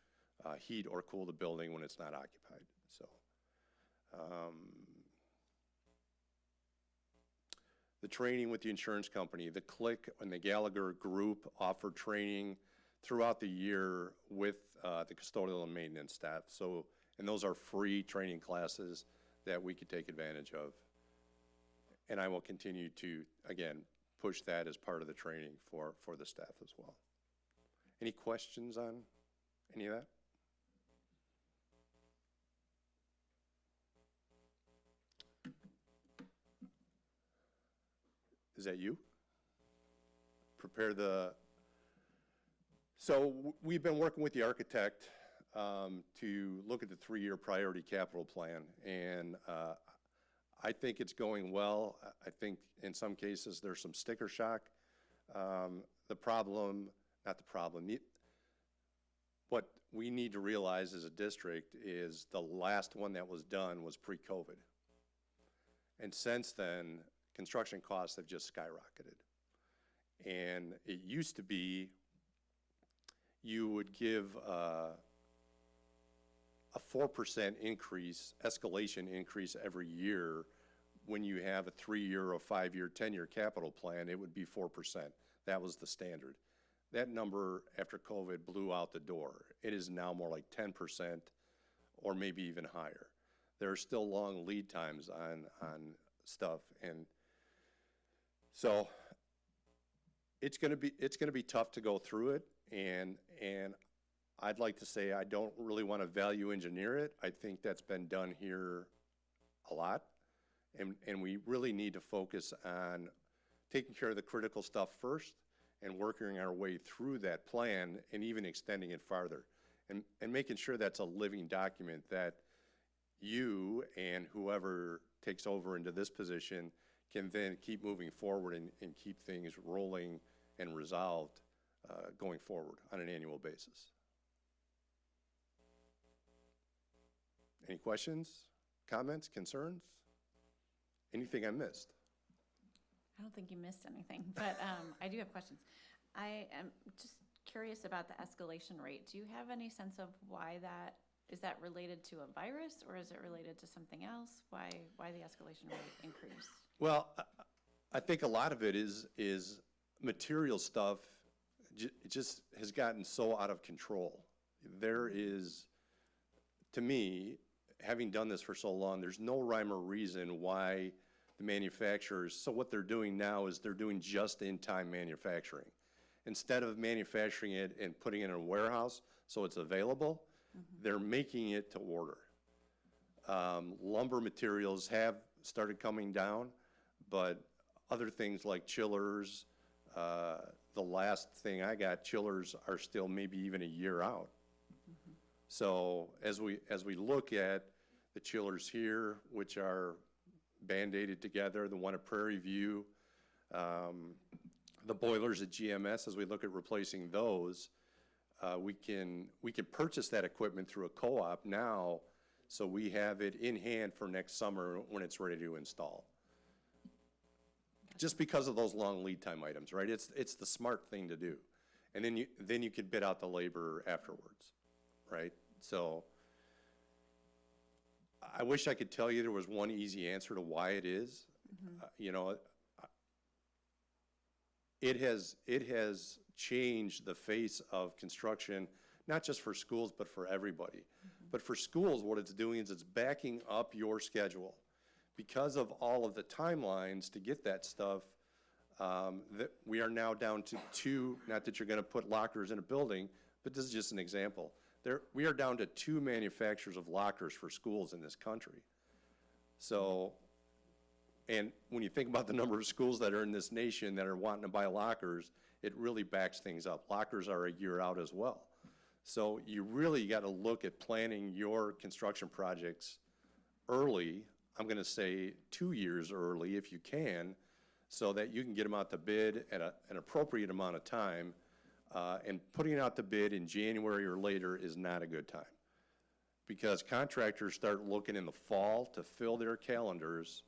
[SPEAKER 10] heat or cool the building when it's not occupied. So the training with the insurance company, the Click and the Gallagher group offered training throughout the year with the custodial and maintenance staff. So, and those are free training classes that we could take advantage of. And I will continue to, again, push that as part of the training for the staff as well. Any questions on any of that? Is that you? Prepare the, so we've been working with the architect to look at the 3-year priority capital plan, and I think it's going well. I think in some cases there's some sticker shock. The problem, not the problem, what we need to realize as a district is the last one that was done was pre-COVID. And since then, construction costs have just skyrocketed. And it used to be you would give a 4% increase, escalation increase every year. When you have a 3-year or 5-year, 10-year capital plan, it would be 4%. That was the standard. That number after COVID blew out the door. It is now more like 10% or maybe even higher. There are still long lead times on stuff, and so it's going to be tough to go through it, and I'd like to say I don't really want to value engineer it. I think that's been done here a lot, and we really need to focus on taking care of the critical stuff first and working our way through that plan and even extending it farther, and making sure that's a living document that you and whoever takes over into this position can then keep moving forward and keep things rolling and resolved going forward on an annual basis. Any questions, comments, concerns? Anything I missed?
[SPEAKER 3] I don't think you missed anything, but I do have questions. I am just curious about the escalation rate. Do you have any sense of why that, is that related to a virus, or is it related to something else? Why the escalation rate increase?
[SPEAKER 10] Well, I think a lot of it is material stuff, it just has gotten so out of control. There is, to me, having done this for so long, there's no rhyme or reason why the manufacturers, so what they're doing now is they're doing just-in-time manufacturing. Instead of manufacturing it and putting it in a warehouse so it's available, they're making it to order. Lumber materials have started coming down, but other things like chillers, the last thing I got, chillers are still maybe even a year out. So as we look at the chillers here, which are band-aided together, the one at Prairie View, the boilers at GMS, as we look at replacing those, we can purchase that equipment through a co-op now, so we have it in hand for next summer when it's ready to install. Just because of those long lead time items, right? It's the smart thing to do. And then you could bid out the labor afterwards, right? So I wish I could tell you there was one easy answer to why it is. You know, it has changed the face of construction, not just for schools, but for everybody. But for schools, what it's doing is it's backing up your schedule. Because of all of the timelines to get that stuff, that we are now down to 2, not that you're gonna put lockers in a building, but this is just an example. We are down to 2 manufacturers of lockers for schools in this country. So, and when you think about the number of schools that are in this nation that are wanting to buy lockers, it really backs things up. Lockers are a year out as well. So you really gotta look at planning your construction projects early. I'm gonna say 2 years early if you can, so that you can get them out to bid at an appropriate amount of time. And putting it out to bid in January or later is not a good time. Because contractors start looking in the fall to fill their calendars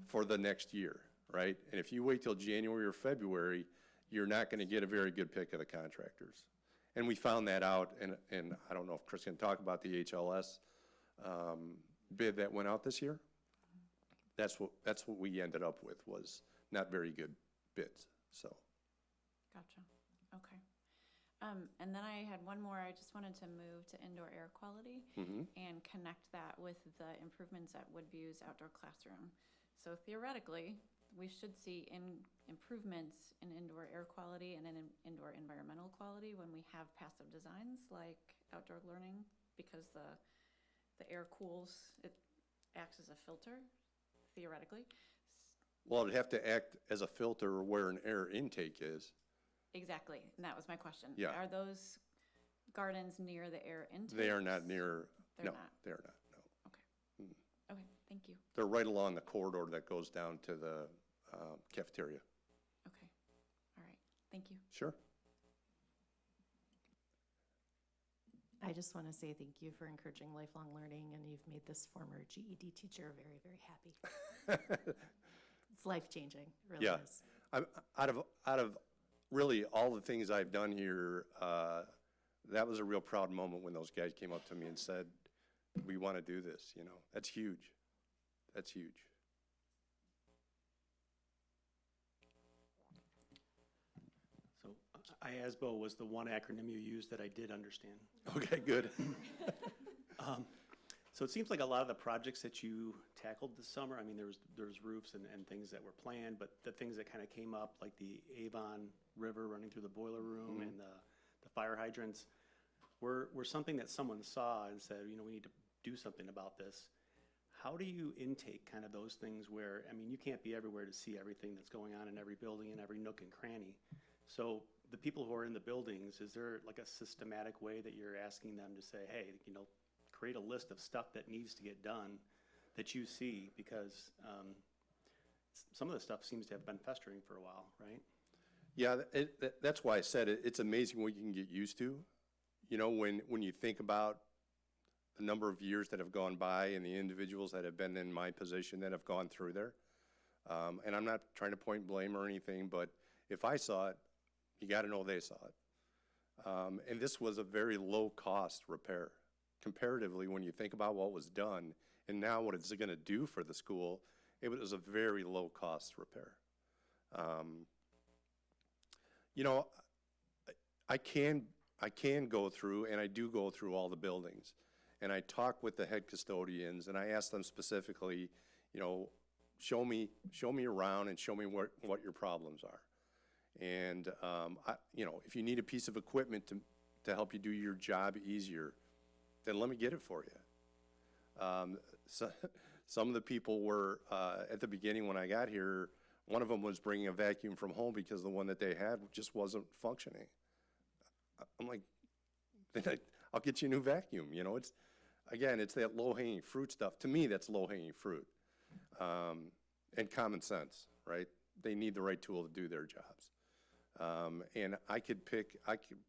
[SPEAKER 10] for the next year, right? And if you wait till January or February, you're not gonna get a very good pick of the contractors. And we found that out, and I don't know if Chris can talk about the HLS bid that went out this year. That's what we ended up with, was not very good bids, so.
[SPEAKER 3] Gotcha, okay. And then I had one more. I just wanted to move to indoor air quality and connect that with the improvements at Woodview's outdoor classroom. So theoretically, we should see improvements in indoor air quality and in indoor environmental quality when we have passive designs like outdoor learning, because the air cools, it acts as a filter, theoretically.
[SPEAKER 10] Well, it'd have to act as a filter where an air intake is.
[SPEAKER 3] Exactly, and that was my question.
[SPEAKER 10] Yeah.
[SPEAKER 3] Are those gardens near the air intake?
[SPEAKER 10] They are not near,
[SPEAKER 3] They're
[SPEAKER 10] no,
[SPEAKER 3] not.
[SPEAKER 10] they are not, no.
[SPEAKER 3] Okay. Okay, thank you.
[SPEAKER 10] They're right along the corridor that goes down to the cafeteria.
[SPEAKER 3] Okay, all right, thank you.
[SPEAKER 10] Sure.
[SPEAKER 5] I just want to say thank you for encouraging lifelong learning, and you've made this former GED teacher very, very happy. It's life-changing, it really
[SPEAKER 10] Yeah.
[SPEAKER 5] is.
[SPEAKER 10] Out of really all the things I've done here, that was a real proud moment when those guys came up to me and said, we want to do this, you know. That's huge. That's huge.
[SPEAKER 4] So IASBO was the one acronym you used that I did understand.
[SPEAKER 10] Okay, good.
[SPEAKER 4] So it seems like a lot of the projects that you tackled this summer, I mean, there was roofs and things that were planned, but the things that kind of came up, like the Avon River running through the boiler room and the fire hydrants, were something that someone saw and said, you know, we need to do something about this. How do you intake kind of those things where, I mean, you can't be everywhere to see everything that's going on in every building and every nook and cranny. So the people who are in the buildings, is there like a systematic way that you're asking them to say, hey, you know, create a list of stuff that needs to get done that you see, because some of the stuff seems to have been festering for a while, right?
[SPEAKER 10] Yeah, that's why I said it's amazing what you can get used to. You know, when you think about the number of years that have gone by and the individuals that have been in my position that have gone through there. And I'm not trying to point blame or anything, but if I saw it, you got to know they saw it. And this was a very low-cost repair. Comparatively, when you think about what was done and now what it's going to do for the school, it was a very low-cost repair. You know, I can go through, and I do go through all the buildings. And I talk with the head custodians, and I ask them specifically, you know, show me around and show me what your problems are. And, you know, if you need a piece of equipment to help you do your job easier, then let me get it for you. So, some of the people were, at the beginning when I got here, one of them was bringing a vacuum from home because the one that they had just wasn't functioning. I'm like, I'll get you a new vacuum, you know, again, it's that low-hanging fruit stuff. To me, that's low-hanging fruit. And common sense, right? They need the right tool to do their jobs. And I could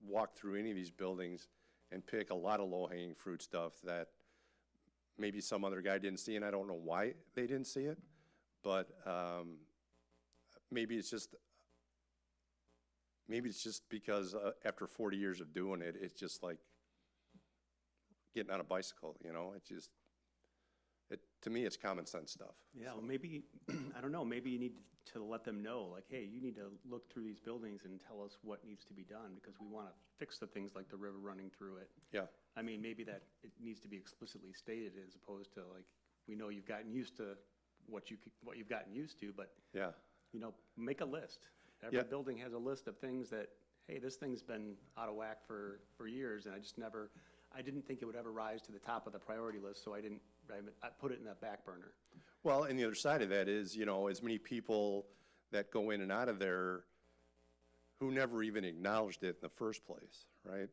[SPEAKER 10] walk through any of these buildings and pick a lot of low-hanging fruit stuff that maybe some other guy didn't see, and I don't know why they didn't see it, but maybe it's just because after 40 years of doing it, it's just like getting on a bicycle, you know? To me, it's common sense stuff.
[SPEAKER 4] Yeah, well, maybe, I don't know, maybe you need to let them know, like, hey, you need to look through these buildings and tell us what needs to be done, because we want to fix the things like the river running through it.
[SPEAKER 10] Yeah.
[SPEAKER 4] I mean, maybe that it needs to be explicitly stated as opposed to like, we know you've gotten used to what you've gotten used to, but,
[SPEAKER 10] Yeah.
[SPEAKER 4] you know, make a list. Every
[SPEAKER 10] Yeah.
[SPEAKER 4] building has a list of things that, hey, this thing's been out of whack for years, and I didn't think it would ever rise to the top of the priority list, so I put it in that back burner.
[SPEAKER 10] Well, and the other side of that is, you know, as many people that go in and out of there who never even acknowledged it in the first place, right?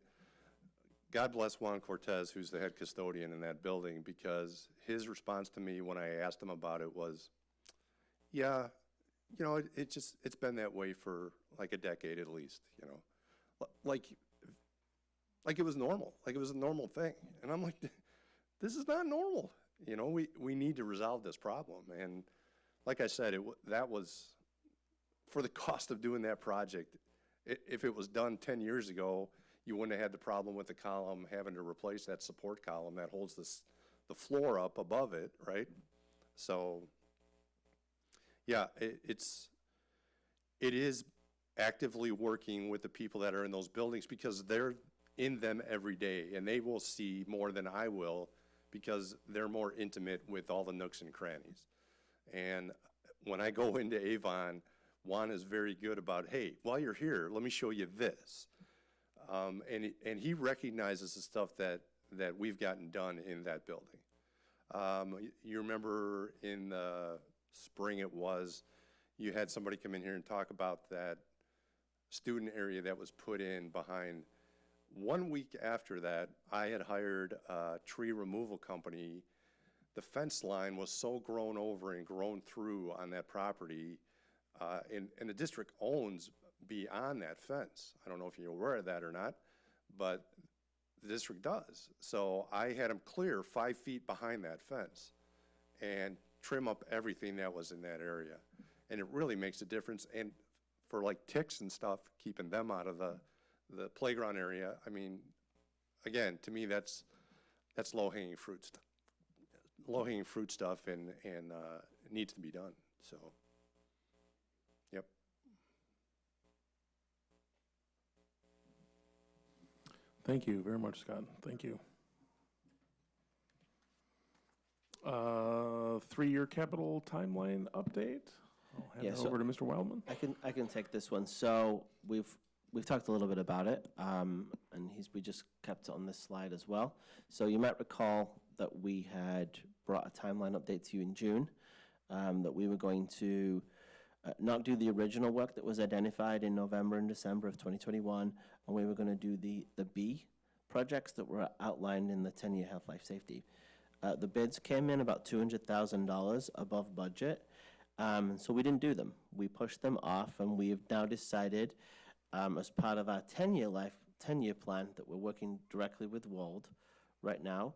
[SPEAKER 10] God bless Juan Cortez, who's the head custodian in that building, because his response to me when I asked him about it was, yeah, you know, it's been that way for like a decade at least, you know, like it was normal, like it was a normal thing. And I'm like, this is not normal. You know, we need to resolve this problem. And like I said, that was, for the cost of doing that project, if it was done 10 years ago, you wouldn't have had the problem with the column having to replace that support column that holds the floor up above it, right? So, yeah, it is actively working with the people that are in those buildings, because they're in them every day, and they will see more than I will, because they're more intimate with all the nooks and crannies. And when I go into Avon, Juan is very good about, hey, while you're here, let me show you this. And he recognizes the stuff that we've gotten done in that building. You remember in the spring you had somebody come in here and talk about that student area that was put in behind. 1 week after that, I had hired a tree removal company. The fence line was so grown over and grown through on that property, and the district owns beyond that fence. I don't know if you're aware of that or not, but the district does. So I had them clear 5 feet behind that fence and trim up everything that was in that area. And it really makes a difference. And for like ticks and stuff, keeping them out of the playground area, I mean, again, to me, that's low-hanging fruit stuff. Low-hanging fruit stuff, and it needs to be done. So, yep.
[SPEAKER 1] Thank you very much, Scott. Thank you. 3-year capital timeline update. I'll hand it over to Mr. Wildman.
[SPEAKER 8] I can take this one. So we've talked a little bit about it, and we just kept it on this slide as well. So you might recall that we had brought a timeline update to you in June, that we were going to not do the original work that was identified in November and December of 2021, and we were going to do the B projects that were outlined in the 10-year health, life, safety. The bids came in about $200,000 above budget, so we didn't do them. We pushed them off, and we have now decided, as part of our 10-year plan that we're working directly with WOLD right now,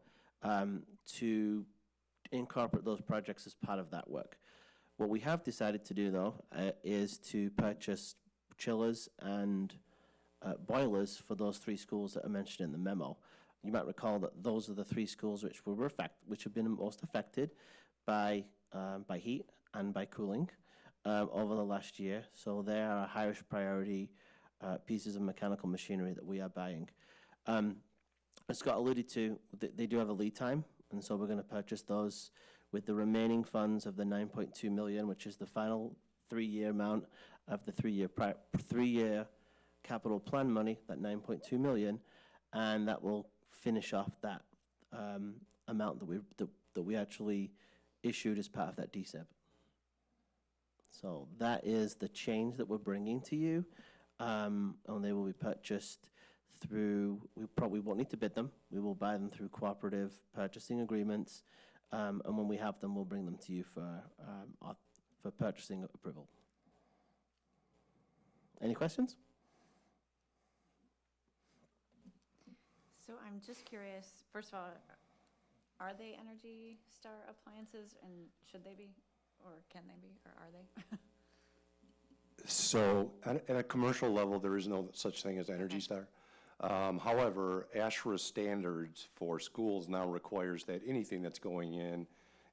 [SPEAKER 8] to incorporate those projects as part of that work. What we have decided to do, though, is to purchase chillers and boilers for those 3 schools that are mentioned in the memo. You might recall that those are the 3 schools which have been most affected by heat and by cooling over the last year. So they are our highest priority pieces of mechanical machinery that we are buying. As Scott alluded to, they do have a lead time, and so we're going to purchase those with the remaining funds of the 9.2 million, which is the final 3-year amount of the three-year capital plan money, that 9.2 million, and that will finish off that amount that we actually issued as part of that DSIP. So that is the change that we're bringing to you, and they will be purchased through, we probably won't need to bid them. We will buy them through cooperative purchasing agreements, and when we have them, we'll bring them to you for purchasing approval. Any questions?
[SPEAKER 3] So I'm just curious, first of all, are they Energy Star appliances, and should they be, or can they be, or are they?
[SPEAKER 10] So at a commercial level, there is no such thing as Energy Star. However, ASHRA standards for schools now requires that anything that's going in,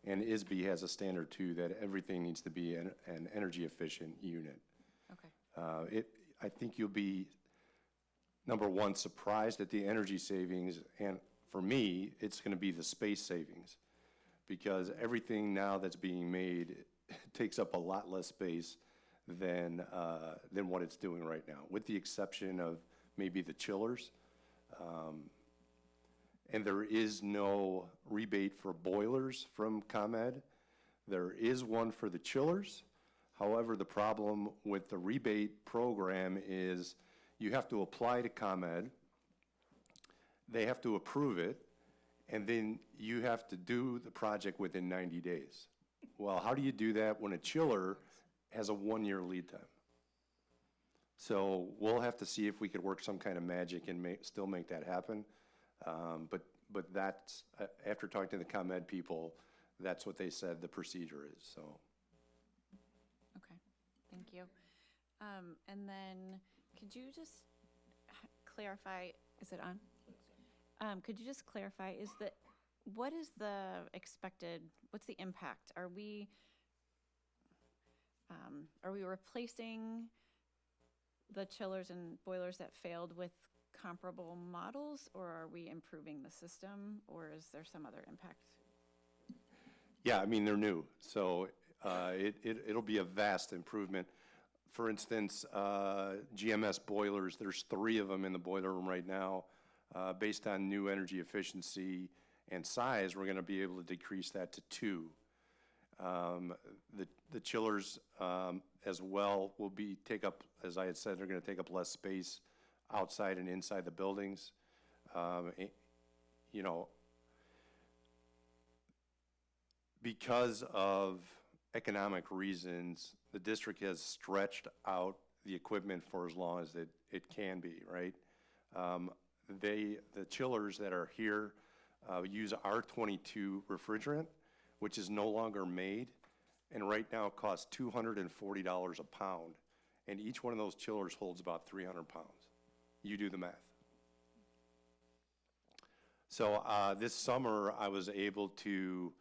[SPEAKER 10] and ISB has a standard too, that everything needs to be an energy efficient unit.
[SPEAKER 3] Okay.
[SPEAKER 10] I think you'll be, number one, surprised at the energy savings, and for me, it's going to be the space savings, because everything now that's being made takes up a lot less space than what it's doing right now, with the exception of maybe the chillers. And there is no rebate for boilers from ComEd. There is one for the chillers. However, the problem with the rebate program is you have to apply to ComEd, they have to approve it, and then you have to do the project within 90 days. Well, how do you do that when a chiller has a 1-year lead time? So we'll have to see if we could work some kind of magic and still make that happen. But that's, after talking to the ComEd people, that's what they said the procedure is, so.
[SPEAKER 3] Okay, thank you. And then could you just clarify, is it on? Could you just clarify, what is the expected, what's the impact? Are we replacing the chillers and boilers that failed with comparable models, or are we improving the system, or is there some other impact?
[SPEAKER 10] Yeah, I mean, they're new, so it'll be a vast improvement. For instance, GMS boilers, there's 3 of them in the boiler room right now. Based on new energy efficiency and size, we're going to be able to decrease that to 2. The chillers as well will take up, as I had said, they're going to take up less space outside and inside the buildings. You know, because of economic reasons, the district has stretched out the equipment for as long as it can be, right? The chillers that are here use R22 refrigerant, which is no longer made, and right now costs $240 a pound, and each one of those chillers holds about 300 pounds. You do the math. So this summer, I was able to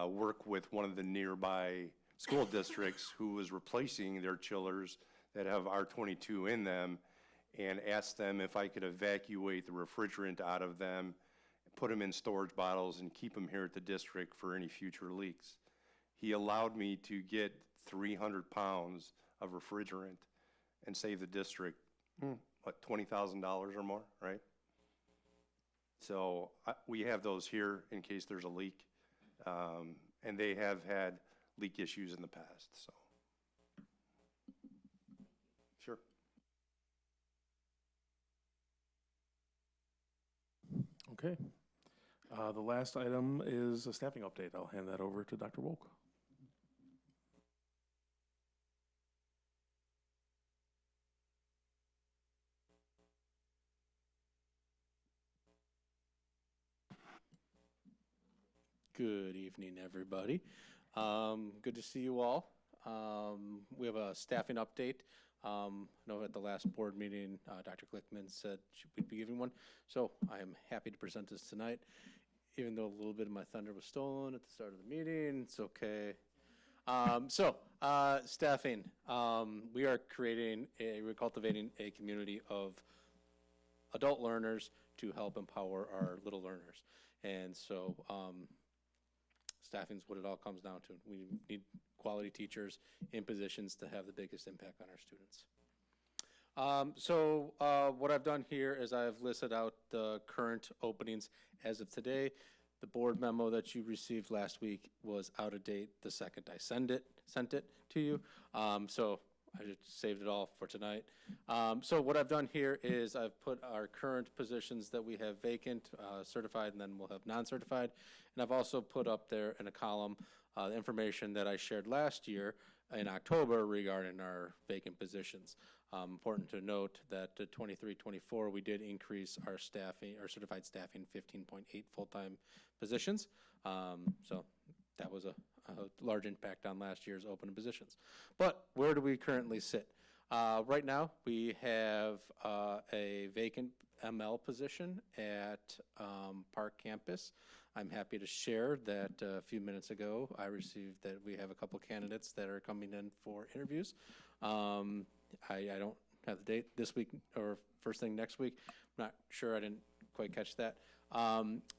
[SPEAKER 10] work with one of the nearby school districts who was replacing their chillers that have R22 in them, and asked them if I could evacuate the refrigerant out of them, put them in storage bottles, and keep them here at the district for any future leaks. He allowed me to get 300 pounds of refrigerant and save the district, what, $20,000 or more, right? So we have those here in case there's a leak, and they have had leak issues in the past, so. Sure.
[SPEAKER 1] Okay. The last item is a staffing update. I'll hand that over to Dr. Wolk.
[SPEAKER 9] Good evening, everybody. Good to see you all. We have a staffing update. I know at the last board meeting, Dr. Glickman said we'd be giving one, so I am happy to present this tonight. Even though a little bit of my thunder was stolen at the start of the meeting, it's okay. Staffing. We're cultivating a community of adult learners to help empower our little learners. And so, staffing is what it all comes down to. We need quality teachers in positions to have the biggest impact on our students. What I've done here is I've listed out the current openings as of today. The board memo that you received last week was out of date the second I sent it to you. So I just saved it all for tonight. So what I've done here is I've put our current positions that we have vacant, certified, and then we'll have non-certified. And I've also put up there in a column the information that I shared last year in October regarding our vacant positions. Important to note that 23-24, we did increase our staffing, our certified staffing, 15.8 full-time positions. So that was a large impact on last year's open positions. But where do we currently sit? Right now, we have a vacant ML position at Park Campus. I'm happy to share that a few minutes ago, I received that we have a couple candidates that are coming in for interviews. I don't have the date this week or first thing next week. I'm not sure, I didn't quite catch that.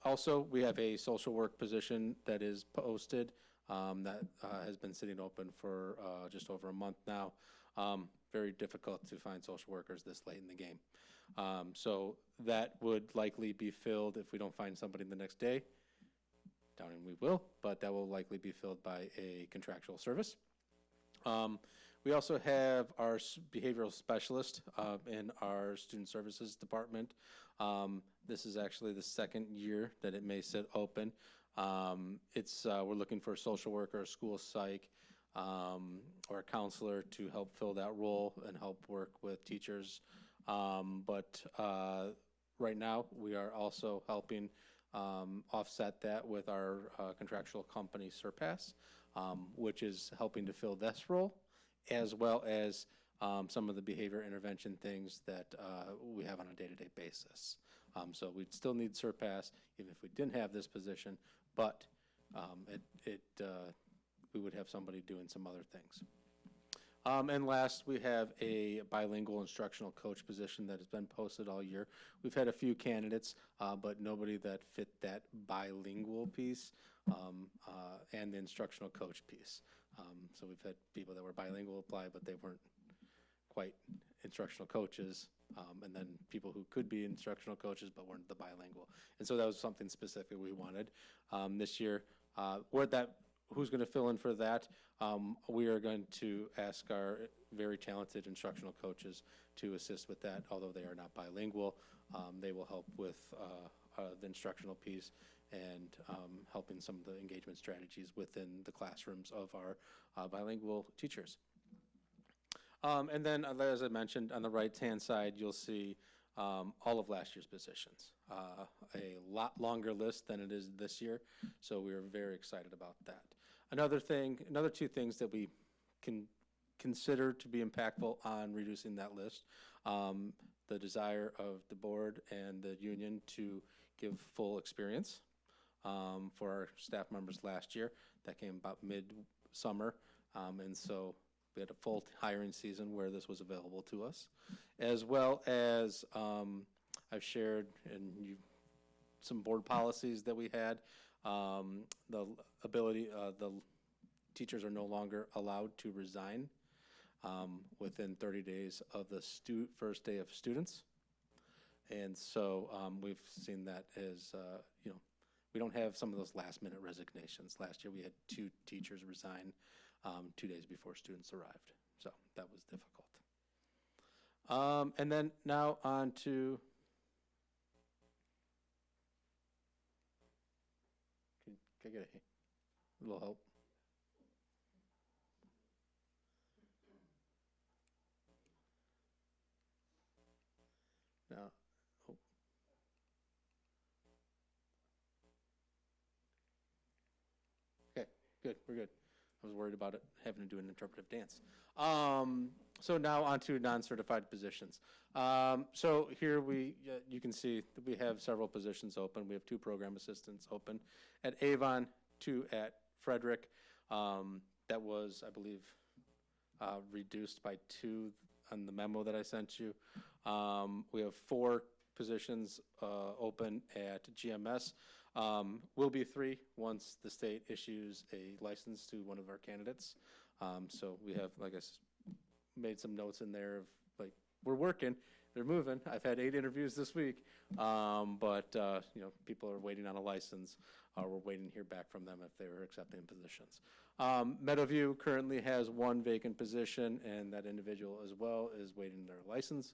[SPEAKER 9] Also, we have a social work position that is posted that has been sitting open for just over a month now. Very difficult to find social workers this late in the game. So that would likely be filled if we don't find somebody the next day. Doubting we will, but that will likely be filled by a contractual service. We also have our behavioral specialist in our student services department. This is actually the second year that it may sit open. We're looking for a social worker, a school psych, or a counselor to help fill that role and help work with teachers. But right now, we are also helping offset that with our contractual company, Surpass, which is helping to fill this role, as well as some of the behavior intervention things that we have on a day-to-day basis. So we'd still need Surpass even if we didn't have this position, but we would have somebody doing some other things. And last, we have a bilingual instructional coach position that has been posted all year. We've had a few candidates, but nobody that fit that bilingual piece and the instructional coach piece. So we've had people that were bilingual apply, but they weren't quite instructional coaches, and then people who could be instructional coaches but weren't the bilingual. And so that was something specific we wanted. This year, who's going to fill in for that? We are going to ask our very talented instructional coaches to assist with that, although they are not bilingual. They will help with the instructional piece and helping some of the engagement strategies within the classrooms of our bilingual teachers. And then, as I mentioned, on the right-hand side, you'll see all of last year's positions. A lot longer list than it is this year, so we are very excited about that. Another two things that we can consider to be impactful on reducing that list, the desire of the board and the union to give full experience for our staff members last year. That came about mid-summer, and so we had a full hiring season where this was available to us, as well as I've shared some board policies that we had. The teachers are no longer allowed to resign within 30 days of the first day of students. And so we've seen that as, we don't have some of those last minute resignations. Last year we had 2 teachers resign 2 days before students arrived. So that was difficult. And then now on to, can I get a little help? No. Oh. Okay, good, we're good. I was worried about it having to do an interpretive dance. So now on to non-certified positions. So here you can see that we have several positions open. We have 2 program assistants open at Avon, 2 at Frederick. That was, I believe, reduced by 2 on the memo that I sent you. We have 4 positions open at GMS. Will be 3 once the state issues a license to one of our candidates. So we have, like made some notes in there of, like, we're working, they're moving. I've had 8 interviews this week, but, you know, people are waiting on a license. We're waiting to hear back from them if they were accepting positions. Meadowview currently has 1 vacant position, and that individual as well is waiting their license.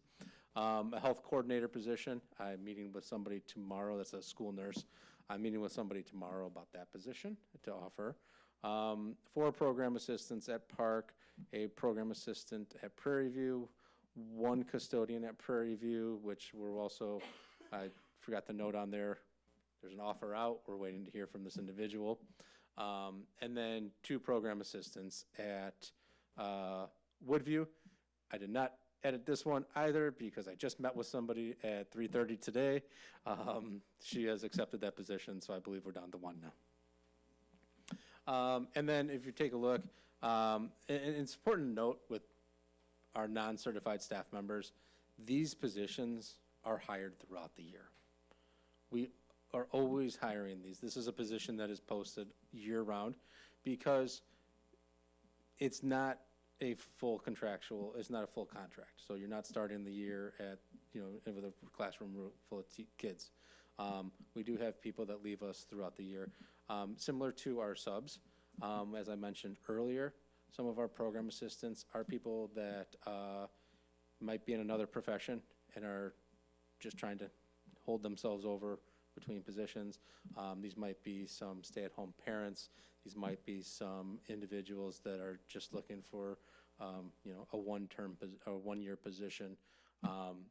[SPEAKER 9] A health coordinator position, I'm meeting with somebody tomorrow, that's a school nurse. I'm meeting with somebody tomorrow about that position to offer. 4 program assistants at Park, a program assistant at Prairie View, 1 custodian at Prairie View, which we're also, I forgot to note on there, there's an offer out, we're waiting to hear from this individual. And then 2 program assistants at Woodview. I did not edit this one either because I just met with somebody at 3:30 today. She has accepted that position, so I believe we're down to 1 now. And then if you take a look, and it's important to note with our non-certified staff members, these positions are hired throughout the year. We are always hiring these. This is a position that is posted year-round because it's not a full contractual, it's not a full contract. So you're not starting the year at, you know, with a classroom full of kids. We do have people that leave us throughout the year. Similar to our subs, as I mentioned earlier, some of our program assistants are people that might be in another profession and are just trying to hold themselves over between positions. These might be some stay-at-home parents. These might be some individuals that are just looking for, you know, a one-year position.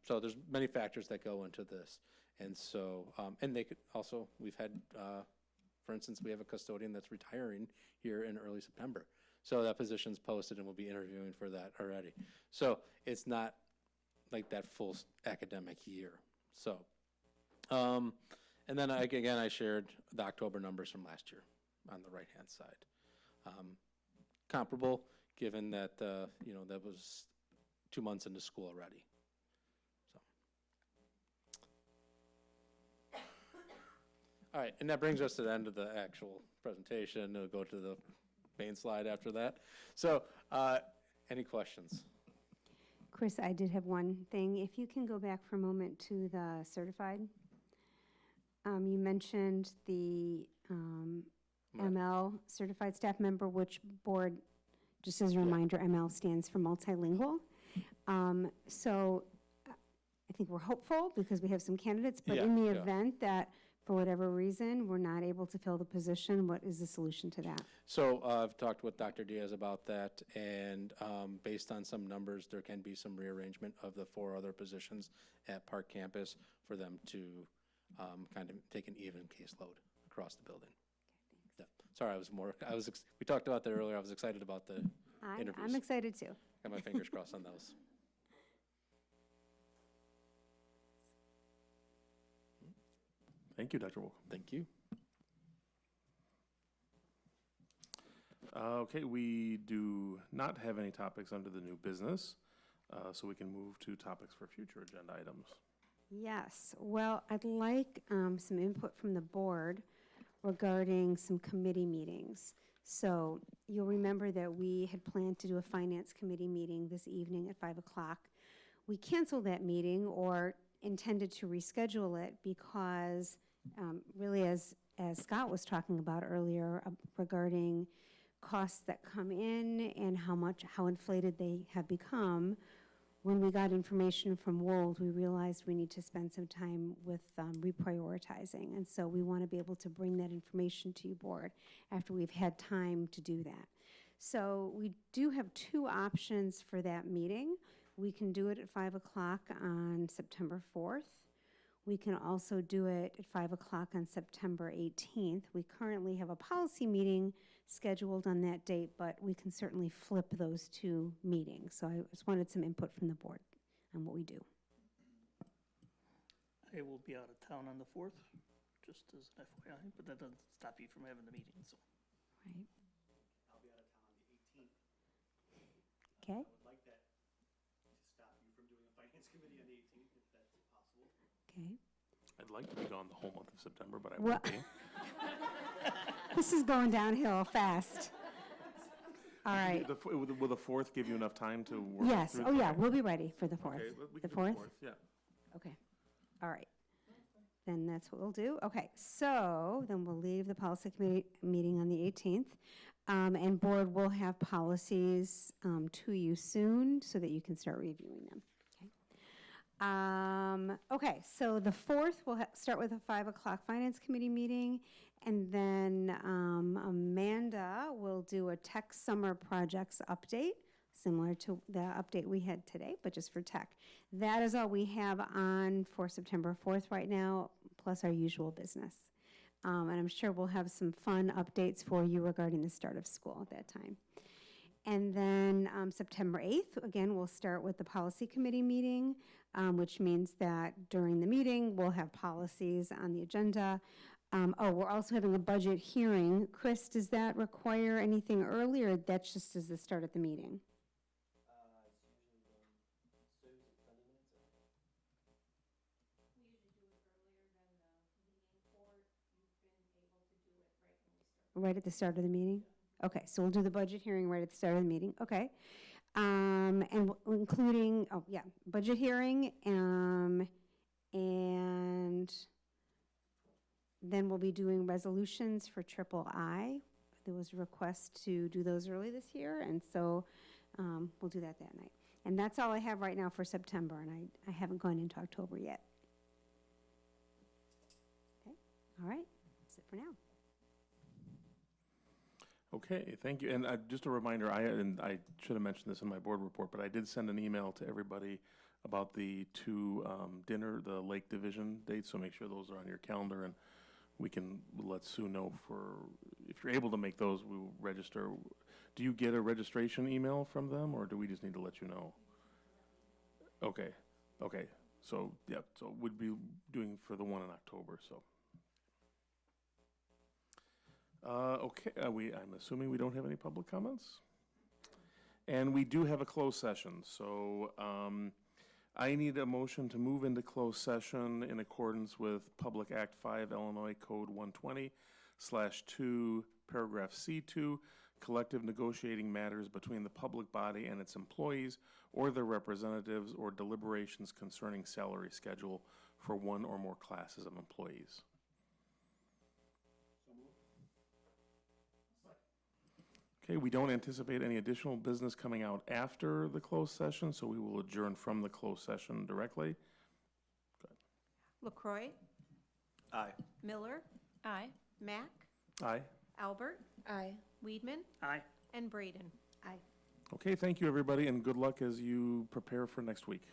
[SPEAKER 9] So there's many factors that go into this. And so, and they could also, we've had, for instance, we have a custodian that's retiring here in early September. So that position's posted and we'll be interviewing for that already. So it's not like that full academic year. So, and then again, I shared the October numbers from last year on the right-hand side. Comparable, given that, you know, that was 2 months into school already. So. All right, and that brings us to the end of the actual presentation. We'll go to the main slide after that. So, any questions?
[SPEAKER 6] Chris, I did have one thing. If you can go back for a moment to the certified. You mentioned the ML, certified staff member, which board, just as a reminder, ML stands for multilingual. So I think we're hopeful because we have some candidates, but in the event that for whatever reason we're not able to fill the position, what is the solution to that?
[SPEAKER 9] So I've talked with Dr. Diaz about that, and based on some numbers, there can be some rearrangement of the 4 other positions at Park Campus for them to kind of take an even caseload across the building. Yeah. Sorry, we talked about that earlier. I was excited about the interviews.
[SPEAKER 6] I'm excited too.
[SPEAKER 9] Got my fingers crossed on those.
[SPEAKER 1] Thank you, Dr. Wolk.
[SPEAKER 9] Thank you.
[SPEAKER 1] Okay, we do not have any topics under the new business, so we can move to topics for future agenda items.
[SPEAKER 6] Yes, well, I'd like some input from the board regarding some committee meetings. So you'll remember that we had planned to do a finance committee meeting this evening at 5 o'clock. We canceled that meeting or intended to reschedule it because really as Scott was talking about earlier regarding costs that come in and how inflated they have become. When we got information from Wold, we realized we need to spend some time with reprioritizing. And so we want to be able to bring that information to you, board, after we've had time to do that. So we do have 2 options for that meeting. We can do it at 5 o'clock on September 4th. We can also do it at 5 o'clock on September 18th. We currently have a policy meeting scheduled on that date, but we can certainly flip those 2 meetings. So I just wanted some input from the board on what we do.
[SPEAKER 11] I will be out of town on the 4th, just as an FYI, but that doesn't stop you from having the meeting, so.
[SPEAKER 6] Right.
[SPEAKER 4] I'll be out of town on the
[SPEAKER 6] Okay,
[SPEAKER 4] I would like that to stop you from doing a finance committee on the 18th, if that's possible.
[SPEAKER 6] okay.
[SPEAKER 1] I'd like to be gone the whole month of September, but I
[SPEAKER 6] Well-
[SPEAKER 1] won't be.
[SPEAKER 6] This is going downhill fast. All right.
[SPEAKER 1] Will the 4th give you enough time to work
[SPEAKER 6] Yes,
[SPEAKER 1] through?
[SPEAKER 6] oh yeah,
[SPEAKER 1] Okay.
[SPEAKER 6] we'll be ready for the 4th.
[SPEAKER 1] Okay, we
[SPEAKER 6] The
[SPEAKER 1] can do
[SPEAKER 6] 4th?
[SPEAKER 1] Yeah.
[SPEAKER 6] Okay, all right. Then that's what we'll do. Okay, so then we'll leave the policy committee meeting on the 18th. And board will have policies to you soon so that you can start reviewing them. Okay, so the 4th, we'll start with a 5 o'clock finance committee meeting. And then Amanda will do a tech summer projects update, similar to the update we had today, but just for tech. That is all we have on for September 4th right now, plus our usual business. And I'm sure we'll have some fun updates for you regarding the start of school at that time. And then September 8th, again, we'll start with the policy committee meeting, which means that during the meeting, we'll have policies on the agenda. We're also having a budget hearing. Chris, does that require anything earlier? That's just as the start of the meeting? Right at the start of the meeting? Okay, so we'll do the budget hearing right at the start of the meeting, okay. Including, budget hearing, and then we'll be doing resolutions for III. There was a request to do those early this year, and so we'll do that night. And that's all I have right now for September, and I haven't gone into October yet. Okay, all right, that's it for now.
[SPEAKER 1] Okay, thank you. And just a reminder, I should have mentioned this in my board report, but I did send an email to everybody about the 2 dinner, the Lake Division dates, so make sure those are on your calendar, and we'll let Sue know if you're able to make those, we will register. Do you get a registration email from them, or do we just need to let you know? Okay, so, yeah, so we'd be doing for the one in October, so. Okay, I'm assuming we don't have any public comments? And we do have a closed session, so I need a motion to move into closed session in accordance with Public Act 5, Illinois Code 120/2, paragraph C2, collective negotiating matters between the public body and its employees or their representatives, or deliberations concerning salary schedule for one or more classes of employees. Okay, we don't anticipate any additional business coming out after the closed session, so we will adjourn from the closed session directly.
[SPEAKER 2] LaCroy,
[SPEAKER 4] Aye.
[SPEAKER 2] Miller,
[SPEAKER 3] Aye.
[SPEAKER 2] Mack,
[SPEAKER 1] Aye.
[SPEAKER 2] Albert,
[SPEAKER 5] Aye.
[SPEAKER 2] Weedman,
[SPEAKER 11] Aye.
[SPEAKER 2] and Braden.
[SPEAKER 6] Aye.
[SPEAKER 1] Okay, thank you, everybody, and good luck as you prepare for next week.